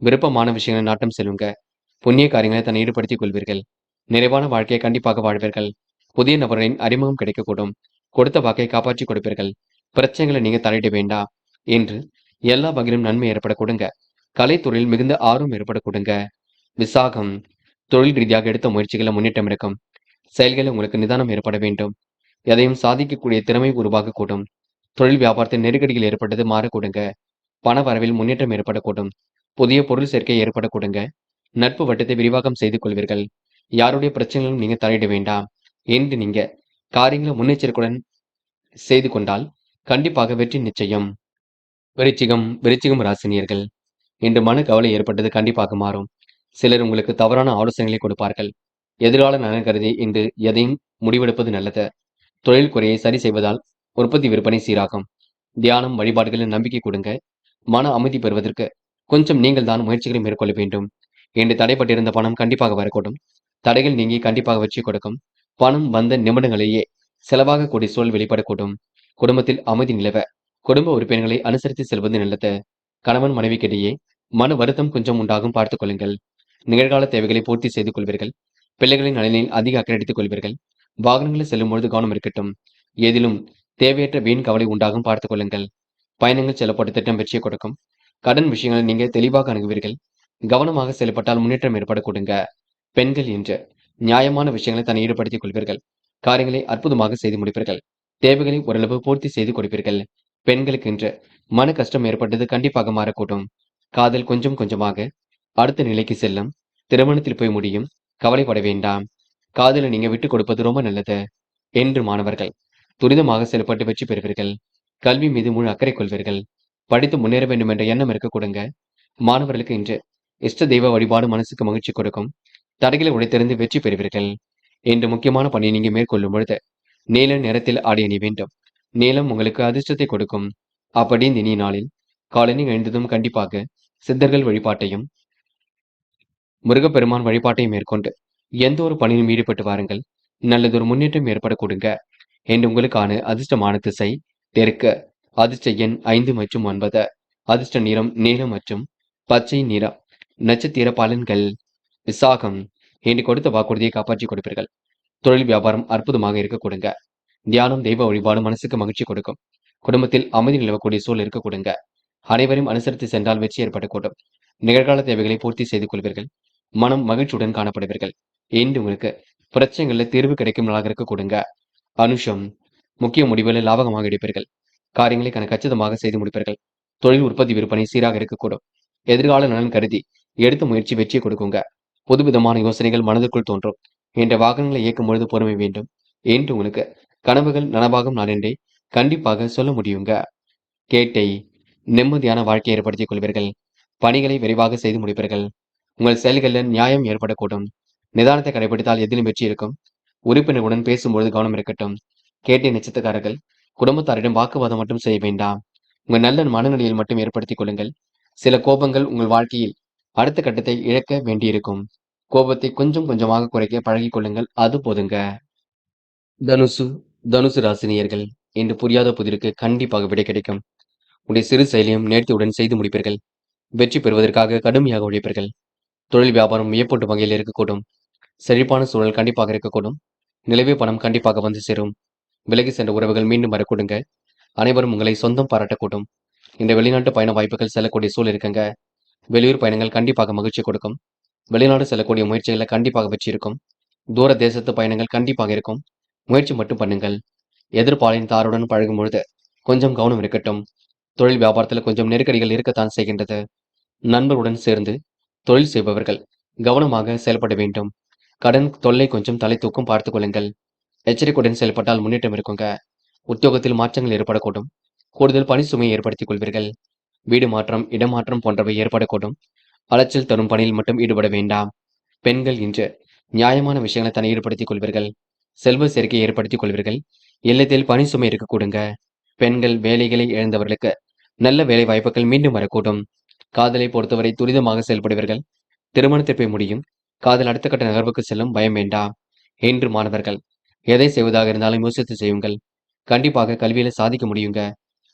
விருப்பமான விஷயங்களை நாட்டம் செல்லுங்க. புண்ணிய காரியங்களை தன்னை ஈடுபடுத்திக் கொள்வீர்கள். நிறைவான வாழ்க்கையை கண்டிப்பாக வாழ்வீர்கள். புதிய நபர்களின் அறிமுகம் கிடைக்கக்கூடும். கொடுத்த வாக்கை காப்பாற்றி கொடுப்பீர்கள். பிரச்சனைகளை நீங்க தலையிட வேண்டாம் என்று எல்லா வகையிலும் நன்மை ஏற்படக்கூடுங்க. கலைத்துறையில் மிகுந்த ஆர்வம் ஏற்படக்கூடுங்க. விசாகம். தொழில் ரீதியாக எடுத்த முயற்சிகளில் முன்னேற்றம் இருக்கும். செயல்களில் உங்களுக்கு நிதானம் ஏற்பட வேண்டும். எதையும் சாதிக்கக்கூடிய திறமை உருவாகக்கூடும். தொழில் வியாபாரத்தில் நெருக்கடிகள் ஏற்பட்டது மாறக்கூடுங்க. பண வரவில் முன்னேற்றம் ஏற்படக்கூடும். புதிய பொருள் சேர்க்கை ஏற்படக்கூடுங்க. நட்பு வட்டத்தை விரிவாக்கம் செய்து கொள்வீர்கள். யாருடைய பிரச்சனைகளும் நீங்க தலையிட வேண்டாம் என்று நீங்க காரியங்களை முன்னெச்சரிக்கையுடன் செய்து கொண்டால் கண்டிப்பாக வெற்றி நிச்சயம். விருச்சிகம் ராசினியர்கள். இன்று மன கவலை ஏற்பட்டது கண்டிப்பாக மாறும். சிலர் உங்களுக்கு தவறான ஆலோசனைகளை கொடுப்பார்கள். எதிர்கால நலன் கருதி இன்று எதையும் முடிவெடுப்பது நல்லது. தொழில் குறையை சரி செய்வதால் உற்பத்தி விற்பனை சீராகும். தியானம் வழிபாடுகளில் நம்பிக்கை கொடுங்க. மன அமைதி பெறுவதற்கு கொஞ்சம் நீங்கள் தான் முயற்சிகளை மேற்கொள்ள வேண்டும். என்று தடைப்பட்டிருந்த பணம் கண்டிப்பாக வரக்கூடும். தடைகள் நீங்கி கண்டிப்பாக வெற்றி கொடுக்கும். பணம் வந்த நிமிடங்களிலேயே செலவாக கூடிய சூழல் வெளிப்படக்கூடும். குடும்பத்தில் அமைதி நிலவ குடும்ப உறுப்பினர்களை அனுசரித்து செல்வது நல்லது. கணவன் மனைவிக்கிடையே மன வருத்தம் கொஞ்சம் உண்டாகும் பார்த்துக் கொள்ளுங்கள். நிகழ்கால தேவைகளை பூர்த்தி செய்து கொள்வீர்கள். பிள்ளைகளின் நலனில் அதிக அக்கறை எடுத்துக் கொள்வீர்கள். வாகனங்களில் செல்லும் பொழுது கவனம் இருக்கட்டும். ஏதிலும் தேவையற்ற வீண் கவலை உண்டாகும் பார்த்துக் கொள்ளுங்கள். பயணங்கள் செல்லப்பட்ட திட்டம் வெற்றியை கொடுக்கும். கடன் விஷயங்களை நீங்க தெளிவாக அணுகுவீர்கள். கவனமாக செயல்பட்டால் முன்னேற்றம் ஏற்படக்கூடுங்க. பெண்கள் என்று நியாயமான விஷயங்களை தன்னை ஈடுபடுத்திக் கொள்வீர்கள். காரியங்களை அற்புதமாக செய்து முடிப்பீர்கள். தேவைகளை ஓரளவு பூர்த்தி செய்து கொடுப்பீர்கள். பெண்களுக்கு என்று மன கஷ்டம் ஏற்பட்டது கண்டிப்பாக மாறக்கூடும். காதல் கொஞ்சம் கொஞ்சமாக அடுத்த நிலைக்கு செல்லும். திருமணத்தில் போய் முடியும். கவலைப்பட வேண்டாம். காதலை நீங்க விட்டுக் கொடுப்பது ரொம்ப நல்லது. என்று மாணவர்கள் துரிதமாக செயல்பட்டு வெற்றி பெறுவீர்கள். கல்வி மீது முழு அக்கறை கொள்வீர்கள். படித்து முன்னேற வேண்டும் என்ற எண்ணம் இருக்க கொடுங்க. மாணவர்களுக்கு இன்று இஷ்ட தெய்வ வழிபாடு மனசுக்கு மகிழ்ச்சி கொடுக்கும். தடைகளை உடைத்தெறிந்து வெற்றி பெறுவீர்கள். என்று முக்கியமான பணியை நீங்க மேற்கொள்ளும் பொழுது நீல நிறத்தில் ஆடை அணி வேண்டும். நீலம் உங்களுக்கு அதிர்ஷ்டத்தை கொடுக்கும். அப்படி இந்த இனிய நாளில் காலையில் எழுந்ததும் கண்டிப்பாக சித்தர்கள் வழிபாட்டையும் முருகப்பெருமான் வழிபாட்டையும் மேற்கொண்டு எந்த ஒரு பணியிலும் ஈடுபட்டு வாருங்கள். நல்லதொரு முன்னேற்றம் ஏற்படக்கூடுங்க. என்று உங்களுக்கான அதிர்ஷ்டமான திசை தெற்கு. அதிர்ஷ்ட எண் 5 மற்றும் 9. அதிர்ஷ்ட நிறம் நீலம் மற்றும் பச்சை நிறம். நட்சத்திர பலன்கள். விசாகம். என்று கொடுத்த வாக்குறுதியை காப்பாற்றி கொடுப்பீர்கள். தொழில் வியாபாரம் அற்புதமாக இருக்க கொடுங்க. தியானம் தெய்வ வழிபாடு மனசுக்கு மகிழ்ச்சி கொடுக்கும். குடும்பத்தில் அமைதி நிலவக்கூடிய சூழல் இருக்க கொடுங்க. அனைவரையும் அனுசரித்து சென்றால் வெற்றி ஏற்படக்கூடும். நிகழ்கால தேவைகளை பூர்த்தி செய்து கொள்வீர்கள். மனம் மகிழ்ச்சியுடன் காணப்படுவீர்கள். என்று உங்களுக்கு பிரச்சனைகளில் தீர்வு கிடைக்கும் நாளாக இருக்க கொடுங்க. அனுஷம். முக்கிய முடிவுகளை லாபகமாக எடுப்பீர்கள். காரியங்களை கச்சிதமாக செய்து முடிப்பீர்கள். தொழில் உற்பத்தி விற்பனை சீராக இருக்கக்கூடும். எதிர்கால நலன் கருதி எடுத்த முயற்சி வெற்றியை கொடுக்குங்க. புதுவிதமான யோசனைகள் மனதுக்குள் தோன்றும். என்ற வாகனங்களை இயக்கும் பொழுது பொறுமை வேண்டும். என்று உங்களுக்கு கனவுகள் நனவாகும் நாளென்றே கண்டிப்பாக சொல்ல முடியுங்க. கேட்டை. நிம்மதியான வாழ்க்கையை ஏற்படுத்திக் கொள்வீர்கள். பணிகளை விரைவாக செய்து முடிப்பீர்கள். உங்கள் செயல்களில் நியாயம் ஏற்படக்கூடும். நிதானத்தை கடைபிடித்தால் எதிலும் வெற்றி இருக்கும். உறுப்பினர்களுடன் பேசும்பொழுது கவனம் இருக்கட்டும். கேட்டை நட்சத்திரக்காரர்கள் குடும்பத்தாரிடம் வாக்குவாதம் மட்டும் செய்ய வேண்டாம். உங்கள் நல்ல மனநிலையில் மட்டும் ஏற்படுத்திக் கொள்ளுங்கள். சில கோபங்கள் உங்கள் வாழ்க்கையில் அடுத்த கட்டத்தை இழக்க வேண்டியிருக்கும். கோபத்தை கொஞ்சம் கொஞ்சமாக குறைக்க பழகிக் கொள்ளுங்கள். அது போதுங்க. தனுசு ராசினியர்கள் என்று புரியாத புதிருக்கு கண்டிப்பாக விடை கிடைக்கும். உடைய சிறு செயலையும் நேர்த்தியுடன் செய்து முடிப்பீர்கள். வெற்றி பெறுவதற்காக கடுமையாக உழைப்பீர்கள். தொழில் வியாபாரம் வியப்பூட்டும் வகையில் இருக்கக்கூடும். செழிப்பான சூழல் கண்டிப்பாக இருக்கக்கூடும். நிலவிய பணம் கண்டிப்பாக வந்து சேரும். விலகி சென்ற உறவுகள் மீண்டும் வரக்கூடுங்க. அனைவரும் உங்களை சொந்தம் பாராட்டக்கூடும். இந்த வெளிநாட்டு பயண வாய்ப்புகள் செல்லக்கூடிய சூழல் இருக்குங்க. வெளியூர் பயணங்கள் கண்டிப்பாக மகிழ்ச்சி கொடுக்கும். வெளிநாடு செல்லக்கூடிய முயற்சிகளில் கண்டிப்பாக வெற்றி இருக்கும். தூர தேசத்து பயணங்கள் கண்டிப்பாக இருக்கும். முயற்சி மட்டும் பண்ணுங்கள். எதிர்ப்பாளின் தாருடன் பழகும் பொழுது கொஞ்சம் கவனம் இருக்கட்டும். தொழில் வியாபாரத்தில் கொஞ்சம் நெருக்கடிகள் இருக்கத்தான் செய்கின்றது. நண்பர்களுடன் சேர்ந்து தொழில் செய்பவர்கள் கவனமாக செயல்பட வேண்டும். கடன் தொல்லை கொஞ்சம் தலை தூக்கும் பார்த்துக் கொள்ளுங்கள். எச்சரிக்கையுடன் செயல்பட்டால் முன்னேற்றம் இருக்குங்க. உத்தியோகத்தில் மாற்றங்கள் ஏற்படக்கூடும். கூடுதல் பணி சுமையை ஏற்படுத்திக் கொள்வீர்கள். வீடு மாற்றம், இடமாற்றம் போன்றவை ஏற்படக்கூடும். அலைச்சல் தரும் பணியில் மட்டும் ஈடுபட வேண்டாம். பெண்கள் இன்று நியாயமான விஷயங்களை தன்னை ஈடுபடுத்திக் கொள்வீர்கள். செல்வ சேர்க்கையை ஏற்படுத்திக் கொள்வீர்கள். இல்லத்தில் பணி சுமை இருக்கக்கூடுங்க. பெண்கள் வேலைகளை இழந்தவர்களுக்கு நல்ல வேலை வாய்ப்புகள் மீண்டும் வரக்கூடும். காதலை பொறுத்தவரை துரிதமாக செயல்படுவீர்கள். திருமணத்தை போய் முடியும். காதல் அடுத்த கட்ட நகர்வுக்கு செல்லும், பயம் வேண்டாம். இன்று மாணவர்கள் எதை செய்வதாக இருந்தாலும் யோசித்து செய்யுங்கள். கண்டிப்பாக கல்வியில சாதிக்க முடியுங்க.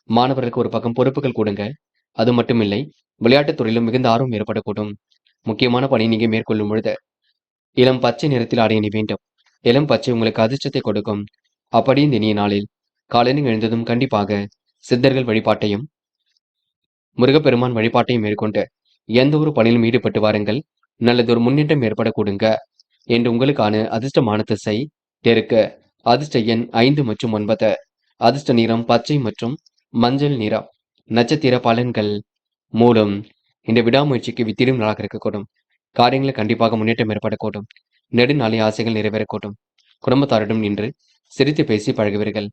மாணவர்களுக்கு ஒரு பக்கம் பொறுப்புகள் கொடுங்க. அது மட்டும் இல்லை, விளையாட்டுத் துறையிலும் மிகுந்த ஆர்வம் ஏற்படக்கூடும். முக்கியமான பணி நீங்க மேற்கொள்ளும் பொழுது இளம் பச்சை நிறத்தில் ஆடை அணி வேண்டும். இளம் பச்சை உங்களுக்கு அதிர்ஷ்டத்தை கொடுக்கும். அப்படி இந்த இனிய நாளில் காலையில் எழுந்ததும் கண்டிப்பாக சித்தர்கள் வழிபாட்டையும் முருகப்பெருமான் வழிபாட்டையும் மேற்கொண்டு எந்த ஒரு பணியிலும் ஈடுபட்டு வாருங்கள். நல்லதொரு முன்னேற்றம் ஏற்படக்கூடுங்க. என்று உங்களுக்கான அதிர்ஷ்டமான திசை தெற்கு. அதிர்ஷ்ட எண் 5 மற்றும் 9. அதிர்ஷ்ட நிறம் பச்சை மற்றும் மஞ்சள் நிறம். நட்சத்திர பலன்கள். மூலம் இந்த விடாமுயற்சிக்கு வித்திடும் நாளாக இருக்கக்கூடும். காரியங்களில் கண்டிப்பாக முன்னேற்றம் ஏற்படக்கூடும். நெடுநாளைய ஆசைகள் நிறைவேறக்கூடும். குடும்பத்தாரிடம் இன்று சிரித்து பேசி பழகுவீர்கள்.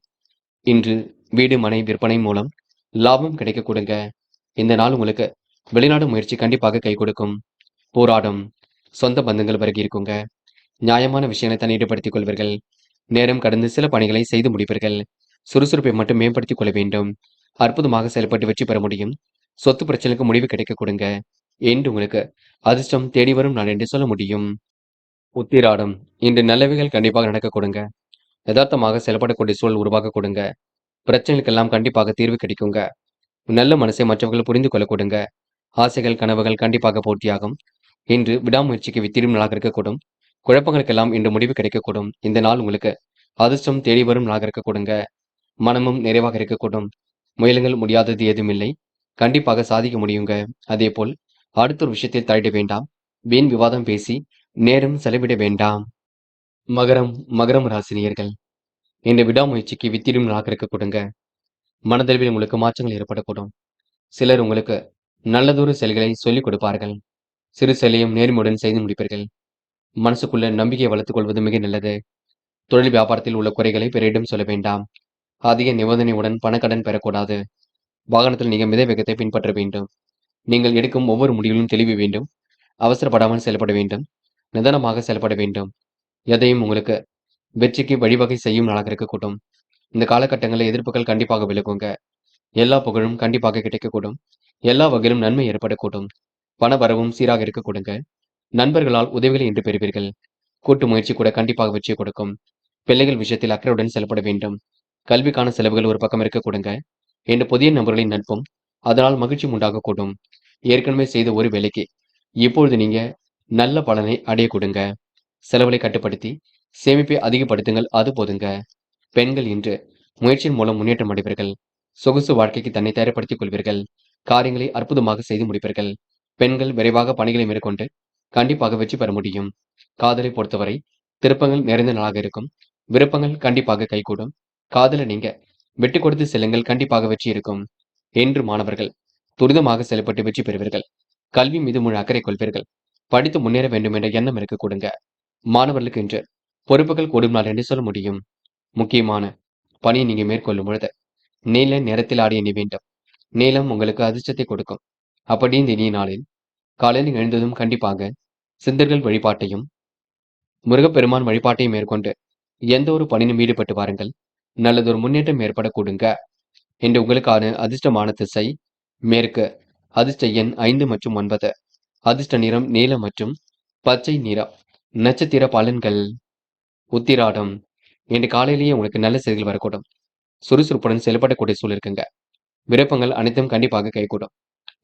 இன்று வீடு மனை விற்பனை மூலம் லாபம் கிடைக்க கொடுங்க. இந்த நாள் உங்களுக்கு வெளிநாடு முயற்சி கண்டிப்பாக கை கொடுக்கும். போராடும் சொந்த பந்தங்கள் வருகை இருக்குங்க. நியாயமான விஷயங்களை தன்னை ஈடுபடுத்திக் கொள்வீர்கள். நேரம் கடந்து சில பணிகளை செய்து முடிப்பீர்கள். சுறுசுறுப்பை மட்டும் மேம்படுத்திக் கொள்ள வேண்டும். அற்புதமாக செயல்பட்டு வெற்றி பெற முடியும். சொத்து பிரச்சனைக்கு முடிவு கிடைக்க கொடுங்க என்று உங்களுக்கு அதிர்ஷ்டம் தேடி வரும் நாள் என்று சொல்ல முடியும். உத்திராடம் இன்று நல்லவைகள் கண்டிப்பாக நடக்க கொடுங்க. யதார்த்தமாக செயல்படக்கூடிய சூழல் உருவாக்க கொடுங்க. பிரச்சனைகளுக்கெல்லாம் கண்டிப்பாக தீர்வு கிடைக்குங்க. நல்ல மனசை மற்றவர்கள் புரிந்து கொள்ள கொடுங்க. ஆசைகள் கனவுகள் கண்டிப்பாக பூர்த்தியாகும். இன்று விடாமுயற்சிக்கு வித்திடும் நாளாக இருக்கக்கூடும். குழப்பங்களுக்கெல்லாம் இன்று முடிவு கிடைக்கக்கூடும். இந்த நாள் உங்களுக்கு அதிர்ஷ்டம் தேடி வரும் நாளாக இருக்க கொடுங்க. மனமும் நிறைவாக இருக்கக்கூடும். முயலுங்கள், முடியாதது ஏதுமில்லை. கண்டிப்பாக சாதிக்க முடியுங்க. அதே போல் அடுத்த ஒரு விஷயத்தில் தலையிட வேண்டாம். வீண் விவாதம் பேசி நேரம் செலவிட வேண்டாம். மகரம் ராசினியர்கள் இந்த விடாமுயற்சிக்கு வித்திடும் நாளாக இருக்க கொடுங்க. மனதளவில் உங்களுக்கு மாற்றங்கள் ஏற்படக்கூடும். சிலர் உங்களுக்கு நல்லதொரு செயல்களை சொல்லிக் கொடுப்பார்கள். சிறு செயலையும் நேர்மையுடன் செய்து முடிப்பீர்கள். மனசுக்குள்ள நம்பிக்கையை வளர்த்துக் கொள்வது மிக நல்லது. தொழில் வியாபாரத்தில் உள்ள குறைகளை பிறரிடம் சொல்ல வேண்டாம். அதிக நிபந்தனையுடன் பணக்கடன் பெறக்கூடாது. வாகனத்தில் நீங்கள் மித வேகத்தை பின்பற்ற வேண்டும். நீங்கள் எடுக்கும் ஒவ்வொரு முடிவிலும் தெளிவு வேண்டும். அவசரப்படாமல் செயல்பட வேண்டும். நிதானமாக செயல்பட வேண்டும். எதையும் உங்களுக்கு வெற்றிக்கு வழிவகை செய்யும் நாளாக இருக்கக்கூடும். இந்த காலகட்டங்களில் எதிர்ப்புகள் கண்டிப்பாக விலகுங்க. எல்லா புகழும் கண்டிப்பாக கிடைக்கக்கூடும். எல்லா வகையிலும் நன்மை ஏற்படக்கூடும். பண வரவும் சீராக இருக்க கொடுங்க. நண்பர்களால் உதவிகளை இன்று பெறுவீர்கள். கூட்டு முயற்சி கூட கண்டிப்பாக வெற்றியை கொடுக்கும். பிள்ளைகள் விஷயத்தில் அக்கறையுடன் செயல்பட வேண்டும். கல்விக்கான செலவுகள் ஒரு பக்கம் இருக்க கொடுங்க. என்று புதிய நபர்களின் நட்பும் அதனால் மகிழ்ச்சி உண்டாகக்கூடும். ஏற்கனவே செய்த ஒரு வேலைக்கு இப்பொழுது நீங்க நல்ல பலனை அடைய கொடுங்க. செலவுகளை கட்டுப்படுத்தி சேமிப்பை அதிகப்படுத்துங்கள், அது போதுங்க. பெண்கள் இன்று முயற்சியின் மூலம் முன்னேற்றம் அடைவீர்கள். சொகுசு வாழ்க்கைக்கு தன்னை தயார்படுத்திக் கொள்வீர்கள். காரியங்களை அற்புதமாக செய்து முடிப்பீர்கள். பெண்கள் விரைவாக பணிகளை மேற்கொண்டு கண்டிப்பாக வெற்றி பெற முடியும். காதலை பொறுத்தவரை திருப்பங்கள் நிறைந்த நாளாக இருக்கும். விருப்பங்கள் கண்டிப்பாக கைகூடும். காதலை நீங்க விட்டு கொடுத்து செல்லுங்கள், கண்டிப்பாக வெற்றி இருக்கும். என்று மாணவர்கள் துரிதமாக செயல்பட்டு வெற்றி பெறுவீர்கள். கல்வி மீது முழு அக்கறை கொள்வீர்கள். படித்து முன்னேற வேண்டும் என்ற எண்ணம் இருக்க கொடுங்க. மாணவர்களுக்கு இன்று பொறுப்புகள் கூடும் நாள் என்று சொல்ல முடியும். முக்கியமான பணியை நீங்க மேற்கொள்ளும் பொழுது நீல நிறத்தில் ஆடிய அணி வேண்டும். நீலம் உங்களுக்கு அதிர்ஷ்டத்தை கொடுக்கும். அப்படி இந்த இனிய நாளில் காலையில் எழுந்ததும் கண்டிப்பாக சித்தர்கள் வழிபாட்டையும் முருகப்பெருமான் வழிபாட்டையும் மேற்கொண்டு எந்த ஒரு பணியிலும் ஈடுபட்டு வாருங்கள். நல்லதொரு முன்னேற்றம் ஏற்பட கொடுங்க. என்று உங்களுக்கான அதிர்ஷ்டமான திசை மேற்கு. அதிர்ஷ்ட எண் 5 மற்றும் 9. அதிர்ஷ்ட நிறம் நீலம் மற்றும் பச்சை நிறம். நட்சத்திர பலன்கள். உத்திராடம் இன்று காலையிலேயே உங்களுக்கு நல்ல செய்திகள் வரக்கூடும். சுறுசுறுப்புடன் செயல்படக்கூடிய சூழல் இருக்குங்க. விருப்பங்கள் அனைத்தும் கண்டிப்பாக கைகூடும்.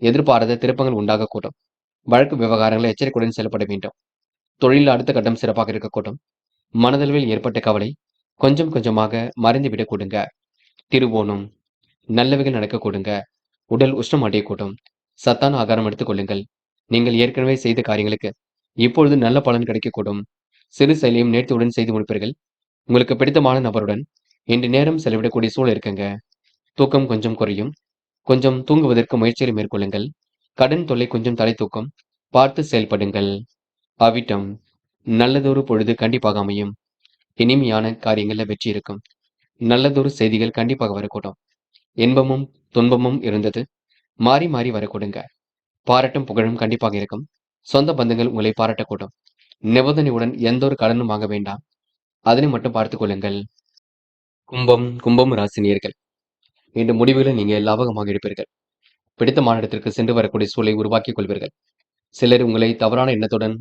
எதிர்பாராத திருப்பங்கள் உண்டாகக்கூடும். வழக்கு விவகாரங்களை எச்சரிக்கையுடன் செயல்பட வேண்டும். தொழிலில் அடுத்த கட்டம் சிறப்பாக இருக்கக்கூடும். மனதளவில் ஏற்பட்ட கவலை கொஞ்சம் கொஞ்சமாக மறைந்துவிடக் கொடுங்க. திருவோணம் நல்லவைகள் நடக்க கொடுங்க. உடல் உஷ்ணம் அடையக்கூடும். சத்தான ஆகாரம் எடுத்துக் கொள்ளுங்கள். நீங்கள் ஏற்கனவே செய்த காரியங்களுக்கு இப்பொழுது நல்ல பலன் கிடைக்கக்கூடும். சிறு செயலையும் நேர்த்தியுடன் செய்து முடிப்பீர்கள். உங்களுக்கு பிடித்தமான நபருடன் இன்று நேரம் செலவிடக்கூடிய சூழல் இருக்குங்க. தூக்கம் கொஞ்சம் குறையும். கொஞ்சம் தூங்குவதற்கு முயற்சிகளை மேற்கொள்ளுங்கள். கடன் தொல்லை கொஞ்சம் தலை தூக்கும். பார்த்து செயல்படுங்கள். அவிட்டம், நல்லதொரு பொழுது கண்டிப்பாக அமையும். இனிமையான காரியங்கள்ல வெற்றி இருக்கும். நல்லதொரு செய்திகள் கண்டிப்பாக வரக்கூடும். இன்பமும் துன்பமும் இருந்தது மாறி மாறி வரக்கூடுங்க. பாராட்டும் புகழும் கண்டிப்பாக இருக்கும். சொந்த பந்தங்கள் உங்களை பாராட்டக்கூடும். நிபந்தனையுடன் எந்த ஒரு கடனும் வாங்க வேண்டாம். அதனை மட்டும் பார்த்துக் கொள்ளுங்கள். கும்பம் ராசினியர்கள். இந்த முடிவுகளை நீங்க லாபகமாக எடுப்பீர்கள். பிடித்தமான இடத்திற்கு சென்று வரக்கூடிய சூழலை உருவாக்கிக் கொள்வீர்கள். சிலர் உங்களை தவறான எண்ணத்துடன்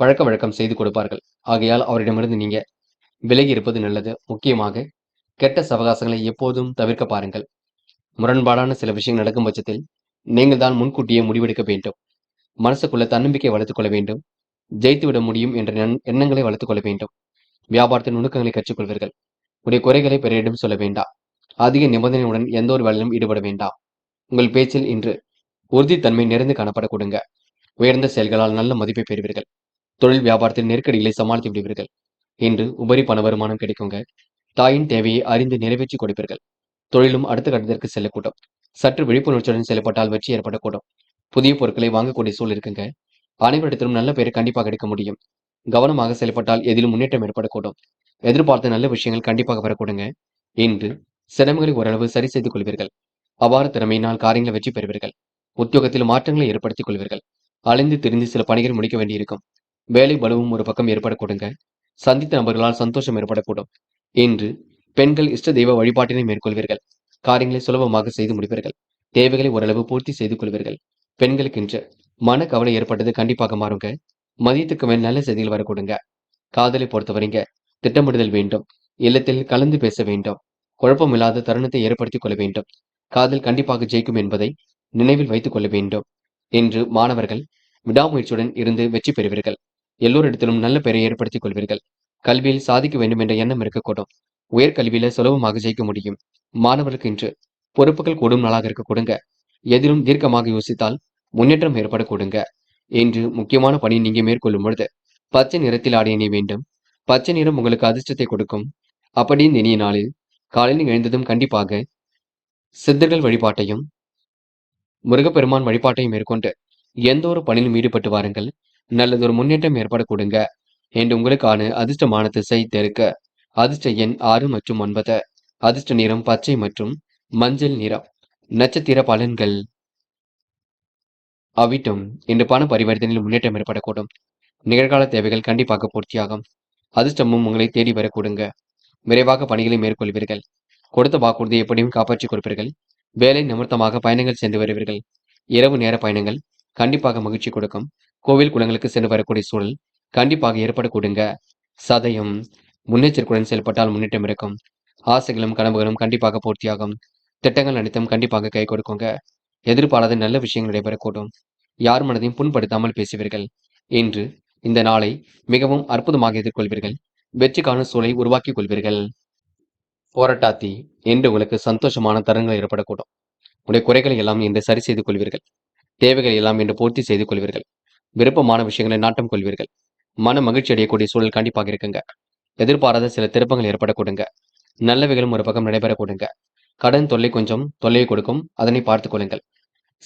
பழக்க வழக்கம் செய்து கொடுப்பார்கள். ஆகையால் அவரிடமிருந்து நீங்க விலகி இருப்பது நல்லது. முக்கியமாக கெட்ட சவகாசங்களை எப்போதும் தவிர்க்க பாருங்கள். முரண்பாடான சில விஷயங்கள் நடக்கும் பட்சத்தில் நீங்கள் தான் முன்கூட்டியே முடிவெடுக்க வேண்டும். மனசுக்குள்ள தன்னம்பிக்கை வளர்த்துக் கொள்ள வேண்டும். ஜெயித்துவிட முடியும் என்ற எண்ணங்களை வளர்த்துக் கொள்ள வேண்டும். வியாபாரத்தின் நுணுக்கங்களை கற்றுக்கொள்வீர்கள். உடைய குறைகளை பிறரிடம் சொல்ல வேண்டாம். அதிக நிபந்தனையுடன் எந்த ஒரு வேலையிலும் ஈடுபட வேண்டாம். உங்கள் பேச்சில் இன்று உறுதித்தன்மை நிறைந்து காணப்பட கொடுங்க. உயர்ந்த செயல்களால் நல்ல மதிப்பை பெறுவீர்கள். தொழில் வியாபாரத்தில் நெருக்கடிகளை சமாளித்து விடுவீர்கள். இன்று உபரி பண வருமானம் கிடைக்குங்க. தாயின் தேவையை அறிந்து நிறைவேற்றி கொடுப்பீர்கள். தொழிலும் அடுத்த கட்டத்திற்கு செல்லக்கூடும். சற்று விழிப்புணர்ச்சியுடன் செயல்பட்டால் வெற்றி ஏற்படக்கூடும். புதிய பொருட்களை வாங்கக்கூடிய சூழல் இருக்குங்க. அனைவரிடத்திலும் நல்ல பெயரை கண்டிப்பாக எடுக்க முடியும். கவனமாக செயல்பட்டால் எதிலும் முன்னேற்றம் ஏற்படக்கூடும். எதிர்பார்த்த நல்ல விஷயங்கள் கண்டிப்பாக வரக்கூடுங்க. இன்று சிரமங்களை ஓரளவு சரி செய்து கொள்வீர்கள். அபார திறமையினால் காரியங்களை வெற்றி பெறுவீர்கள். உத்தியோகத்தில் மாற்றங்களை ஏற்படுத்திக் கொள்வீர்கள். அலைந்து திரிந்து சில பணிகள் முடிக்க வேண்டியிருக்கும். வேலை பலுவும் ஒரு பக்கம் ஏற்படக்கூடுங்க. சந்தித்த நபர்களால் சந்தோஷம் ஏற்படக்கூடும். இன்று பெண்கள் இஷ்ட தெய்வ வழிபாட்டினை மேற்கொள்வீர்கள். காரியங்களை சுலபமாக செய்து முடிப்பீர்கள். தேவைகளை ஓரளவு பூர்த்தி செய்து கொள்வீர்கள். பெண்களுக்கு இன்று மன கவலை ஏற்பட்டது கண்டிப்பாக மாறுங்க. மதியத்துக்கு மேல் நல்ல செய்திகள் வரக்கூடுங்க. காதலை பொறுத்தவரைங்க திட்டமிடுதல் வேண்டும். இல்லத்தில் கலந்து பேச வேண்டும். குழப்பமில்லாத தருணத்தை ஏற்படுத்திக் கொள்ள வேண்டும். காதல் கண்டிப்பாக ஜெயிக்கும் என்பதை நினைவில் வைத்துக் கொள்ள வேண்டும். இன்று மாணவர்கள் விடாமுயற்சியுடன் இருந்து வெற்றி பெறுவீர்கள். எல்லோரிடத்திலும் நல்ல பெயரை ஏற்படுத்திக் கொள்வீர்கள். கல்வியில் சாதிக்க வேண்டும் என்ற எண்ணம் இருக்கக்கூடும். உயர்கல்வியில சுலபமாக ஜெயிக்க முடியும். மாணவர்களுக்கு இன்று பொறுப்புகள் கூடும் நாளாக இருக்க கொடுங்க. எதிலும் தீர்க்கமாக யோசித்தால் முன்னேற்றம் ஏற்பட கொடுங்க. இன்று முக்கியமான பணி நீங்க மேற்கொள்ளும் பொழுது பச்சை நிறத்தில் ஆடை அணிய வேண்டும். பச்சை நிறம் உங்களுக்கு அதிர்ஷ்டத்தை கொடுக்கும். அப்படி இந்த இனிய நாளில் காலையில் எழுந்ததும் கண்டிப்பாக சித்தர்கள் வழிபாட்டையும் முருகப்பெருமான் வழிபாட்டையும் மேற்கொண்டு எந்த ஒரு பணியிலும் ஈடுபட்டு வாருங்கள். நல்லதொரு முன்னேற்றம் ஏற்பட கொடுங்க. என்று உங்களுக்கான அதிர்ஷ்டமான திசை தெற்கு. அதிர்ஷ்ட எண் 6 மற்றும் 9. அதிர்ஷ்ட நிறம் பச்சை மற்றும் மஞ்சள் நிறம். நட்சத்திர பலன்கள். அவிட்டம், இன்று பண பரிவர்த்தனையில் முன்னேற்றம் ஏற்படக்கூடும். நிகழ்கால தேவைகள் கண்டிப்பாக பூர்த்தியாகும். அதிர்ஷ்டமும் உங்களை தேடி வரக்கூடுங்க. விரைவாக பணிகளை மேற்கொள்வீர்கள். கொடுத்த வாக்குறுதியை எப்படியும் காப்பாற்றிக் கொடுப்பீர்கள். வேலை நிமித்தமாக பயணங்கள் சென்று வருவீர்கள். இரவு நேர பயணங்கள் கண்டிப்பாக மகிழ்ச்சி கொடுக்கும். கோவில் குளங்களுக்கு சென்று வரக்கூடிய சூழல் கண்டிப்பாக ஏற்படக்கூடுங்க. சதயம், முன்னெச்சரிக்கையுடன் செயல்பட்டால் முன்னேற்றம் இருக்கும். ஆசைகளும் கனவுகளும் கண்டிப்பாக பூர்த்தியாகும். திட்டங்கள் அனைத்தும் கண்டிப்பாக கை கொடுக்குங்க. எதிர்பாராத நல்ல விஷயங்கள் நடைபெறக்கூடும். யார் மனதையும் புண்படுத்தாமல் பேசுவீர்கள். இன்று இந்த நாளை மிகவும் அற்புதமாக எதிர்கொள்வீர்கள். வெற்றிக்கான சூழலை உருவாக்கிக் கொள்வீர்கள். போராட்டாத்தி, என்று உங்களுக்கு சந்தோஷமான தருணங்கள் ஏற்படக்கூடும். உடைய குறைகளை எல்லாம் இன்று சரி செய்து கொள்வீர்கள். தேவைகளை எல்லாம் இன்று பூர்த்தி செய்து கொள்வீர்கள். விருப்பமான விஷயங்களை நாட்டம் கொள்வீர்கள். மன மகிழ்ச்சி அடையக்கூடிய சூழல் கண்டிப்பாக இருக்குங்க. எதிர்பாராத சில திருப்பங்கள் ஏற்படக்கூடுங்க. நல்லவைகளும் ஒரு பக்கம் நடைபெறக்கூடுங்க. கடன் தொல்லை கொஞ்சம் தொல்லையை கொடுக்கும். அதனை பார்த்துக் கொள்ளுங்கள்.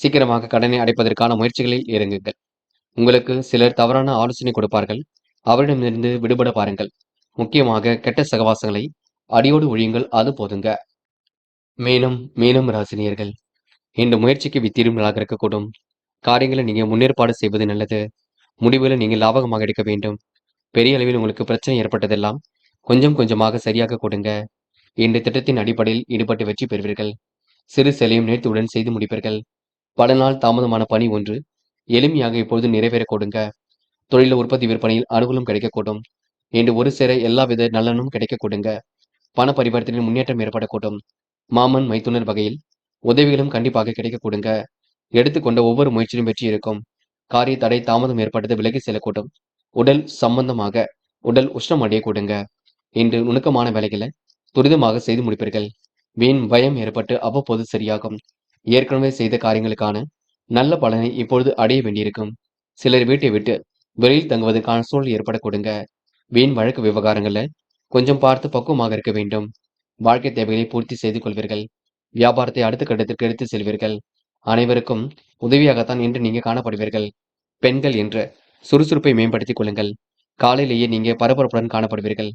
சீக்கிரமாக கடனை அடைப்பதற்கான முயற்சிகளில் இறங்குங்கள். உங்களுக்கு சிலர் தவறான ஆலோசனை கொடுப்பார்கள். அவரிடமிருந்து விடுபட பாருங்கள். முக்கியமாக கெட்ட சகவாசங்களை அடியோடு ஒழியுங்கள். அது போதுங்க. மீனம் ராசினியர்கள். இந்த முயற்சிக்கு வித்திடும் நாளாக இருக்கக்கூடும். காரியங்களை நீங்க முன்னேற்பாடு செய்வது நல்லது. முடிவுகளை நீங்கள் லாபகமாக எடுக்க வேண்டும். பெரிய அளவில் உங்களுக்கு பிரச்சனை ஏற்பட்டதெல்லாம் கொஞ்சம் கொஞ்சமாக சரியாக கொடுங்க. இந்த திட்டத்தின் அடிப்படையில் ஈடுபட்டு வெற்றி பெறுவீர்கள். சிறு செயலையும் நேர்த்தியுடன் செய்து முடிப்பீர்கள். பல நாள் தாமதமான பணி ஒன்று எளிமையாக இப்பொழுது நிறைவேற கொடுங்க. தொழில உற்பத்தி விற்பனையில் அனுகூலம் கிடைக்கக்கூடும். இன்று ஒரு சேர எல்லாவித நலனும் கிடைக்க கொடுங்க. பண பரிவர்த்தனையில் முன்னேற்றம் ஏற்படக்கூடும். மாமன் மைத்துனர் வகையில் உதவிகளும் கண்டிப்பாக கிடைக்க கொடுங்க. எடுத்துக்கொண்ட ஒவ்வொரு முயற்சியிலும் வெற்றி இருக்கும். காரிய தடை தாமதம் ஏற்பட்டது விலகி செல்லக்கூடும். உடல் சம்பந்தமாக உடல் உஷ்ணம் அடைய கொடுங்க. இன்று நுணுக்கமான வேலைகளை துரிதமாக செய்து முடிப்பீர்கள். வீண் பயம் ஏற்பட்டு அவ்வப்போது சரியாகும். ஏற்கனவே செய்த காரியங்களுக்கான நல்ல பலனை இப்பொழுது அடைய வேண்டியிருக்கும். சிலர் வீட்டை விட்டு வெளியில் தங்குவதற்கான சூழல் ஏற்பட கொடுங்க. வீண் வழக்கு விவகாரங்கள்ல கொஞ்சம் பார்த்து பக்குவமாக இருக்க வேண்டும். வாழ்க்கை தேவைகளை பூர்த்தி செய்து கொள்வீர்கள். வியாபாரத்தை அடுத்த கட்டத்திற்கு எடுத்து செல்வீர்கள். அனைவருக்கும் உதவியாகத்தான் இன்று நீங்க காணப்படுவீர்கள். பெண்கள் என்ற சுறுசுறுப்பை மேம்படுத்திக் கொள்ளுங்கள். காலையிலேயே நீங்க பரபரப்புடன் காணப்படுவீர்கள்.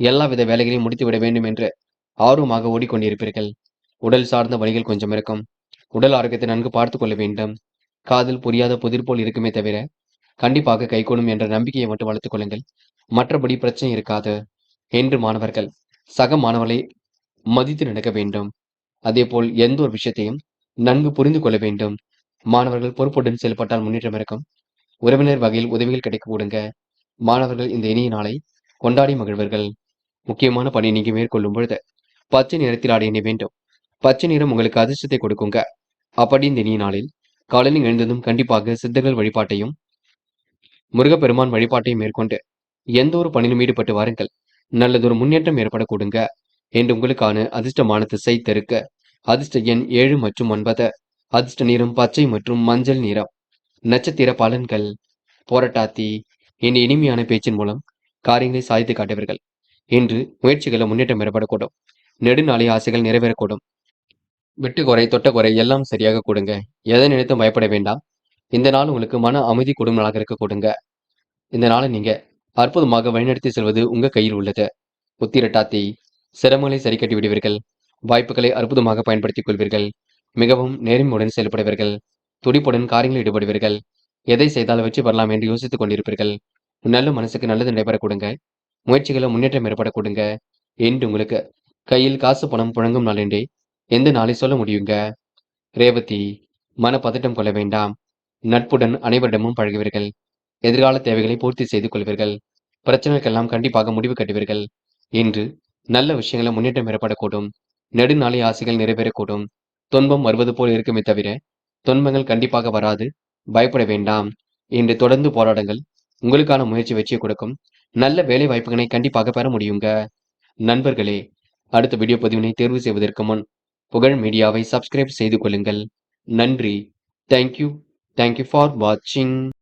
எல்லாவித வேலைகளையும் முடித்துவிட வேண்டும் என்று ஆர்வமாக ஓடிக்கொண்டிருப்பீர்கள். உடல் சார்ந்த வழிகள் கொஞ்சம் இருக்கும். உடல் ஆரோக்கியத்தை நன்கு பார்த்துக் கொள்ள வேண்டும். காதில் புரியாத புதிர் போல் இருக்குமே தவிர கண்டிப்பாக கைகூடும் என்ற நம்பிக்கையை மட்டும் வளர்த்துக் கொள்ளுங்கள். மற்றபடி பிரச்சனை இருக்காது. என்று மாணவர்கள் சக மாணவர்களை மதித்து நடக்க வேண்டும். அதேபோல் எந்த ஒரு விஷயத்தையும் நன்கு புரிந்து கொள்ள வேண்டும். மாணவர்கள் பொறுப்புடன் செயல்பட்டால் முன்னேற்றம் இருக்கும். உறவினர் வகையில் உதவிகள் கிடைக்க கொடுங்க. மாணவர்கள் இந்த இனிய நாளை கொண்டாடி மகிழ்வர்கள். முக்கியமான பணி நீங்க மேற்கொள்ளும் பொழுது பச்சை நிறத்தில் ஆடை அணிய வேண்டும். பச்சை நிறம் உங்களுக்கு அதிர்ஷ்டத்தை கொடுக்குங்க. அப்படி இந்த இனிய நாளில் காலையில் எழுந்ததும் கண்டிப்பாக சித்தர்கள் வழிபாட்டையும் முருகப்பெருமான் வழிபாட்டையும் மேற்கொண்டு எந்த ஒரு பணியிலும் ஈடுபட்டு வாருங்கள். நல்லதொரு முன்னேற்றம் ஏற்பட கொடுங்க. என்று உங்களுக்கான அதிர்ஷ்டமான திசை தெற்கு. அதிர்ஷ்ட எண் 7 மற்றும் 9. அதிர்ஷ்ட நிறம் பச்சை மற்றும் மஞ்சள் நிறம். நட்சத்திர பலன்கள். போராட்டாத்தி. இந்த இனிமையான பேச்சின் மூலம் காரியங்களை சாதித்து காட்டுவீர்கள். இன்று முயற்சிகளை முன்னேற்றம் ஏற்படக்கூடும். நெடுநாளை ஆசைகள் நிறைவேறக்கூடும். விட்டு குறை தொட்ட குறை எல்லாம் சரியாக கொடுங்க. எதை நினைத்தும் பயப்பட வேண்டாம். இந்த நாள் உங்களுக்கு மன அமைதி கொடுக்கும் நாளாக இருக்க கொடுங்க. இந்த நாளை நீங்க அற்புதமாக வழிநடத்தி செல்வது உங்க கையில் உள்ளது. உத்திரட்டாத்தி. சிரமங்களை சரி கட்டி விடுவீர்கள். வாய்ப்புகளை அற்புதமாக பயன்படுத்திக் கொள்வீர்கள். மிகவும் நேர்மையுடன் செயல்படுவீர்கள். துடிப்புடன் காரியங்களில் ஈடுபடுவீர்கள். எதை செய்தால் வெற்றி பெறலாம் என்று யோசித்துக் கொண்டிருப்பீர்கள். நல்ல மனசுக்கு நல்லது நடைபெற கொடுங்க. முயற்சிகளை முன்னேற்றம் ஏற்பட கொடுங்க. என்று உங்களுக்கு கையில் காசு பணம் புழங்கும் நாள் என்றே எந்த நாளை சொல்ல முடியுங்க. ரேவதி. மனப்பதட்டம் கொள்ள வேண்டாம். நட்புடன் அனைவரிடமும் பழகுவீர்கள். எதிர்கால தேவைகளை பூர்த்தி செய்து கொள்வீர்கள். பிரச்சனைகளுக்கெல்லாம் கண்டிப்பாக முடிவு கட்டுவீர்கள். இன்று நல்ல விஷயங்களை முன்னேற்றம் ஏற்படக்கூடும். நெடுநாளை ஆசைகள் நிறைவேறக்கூடும். துன்பம் வருவது போல் இருக்குமே தவிர துன்பங்கள் கண்டிப்பாக வராது. பயப்பட வேண்டாம். இன்று தொடர்ந்து போராடுங்கள். உங்களுக்கான முயற்சி வெற்றியை கொடுக்கும். நல்ல வேலை வாய்ப்புகளை கண்டிப்பாக பெற முடியுங்க. நண்பர்களே, அடுத்த வீடியோ பதிவினை தேர்வு செய்வதற்கு முன் புகழ் மீடியாவை சப்ஸ்கிரைப் செய்து கொள்ளுங்கள். நன்றி. தேங்க்யூ ஃபார் வாட்சிங்.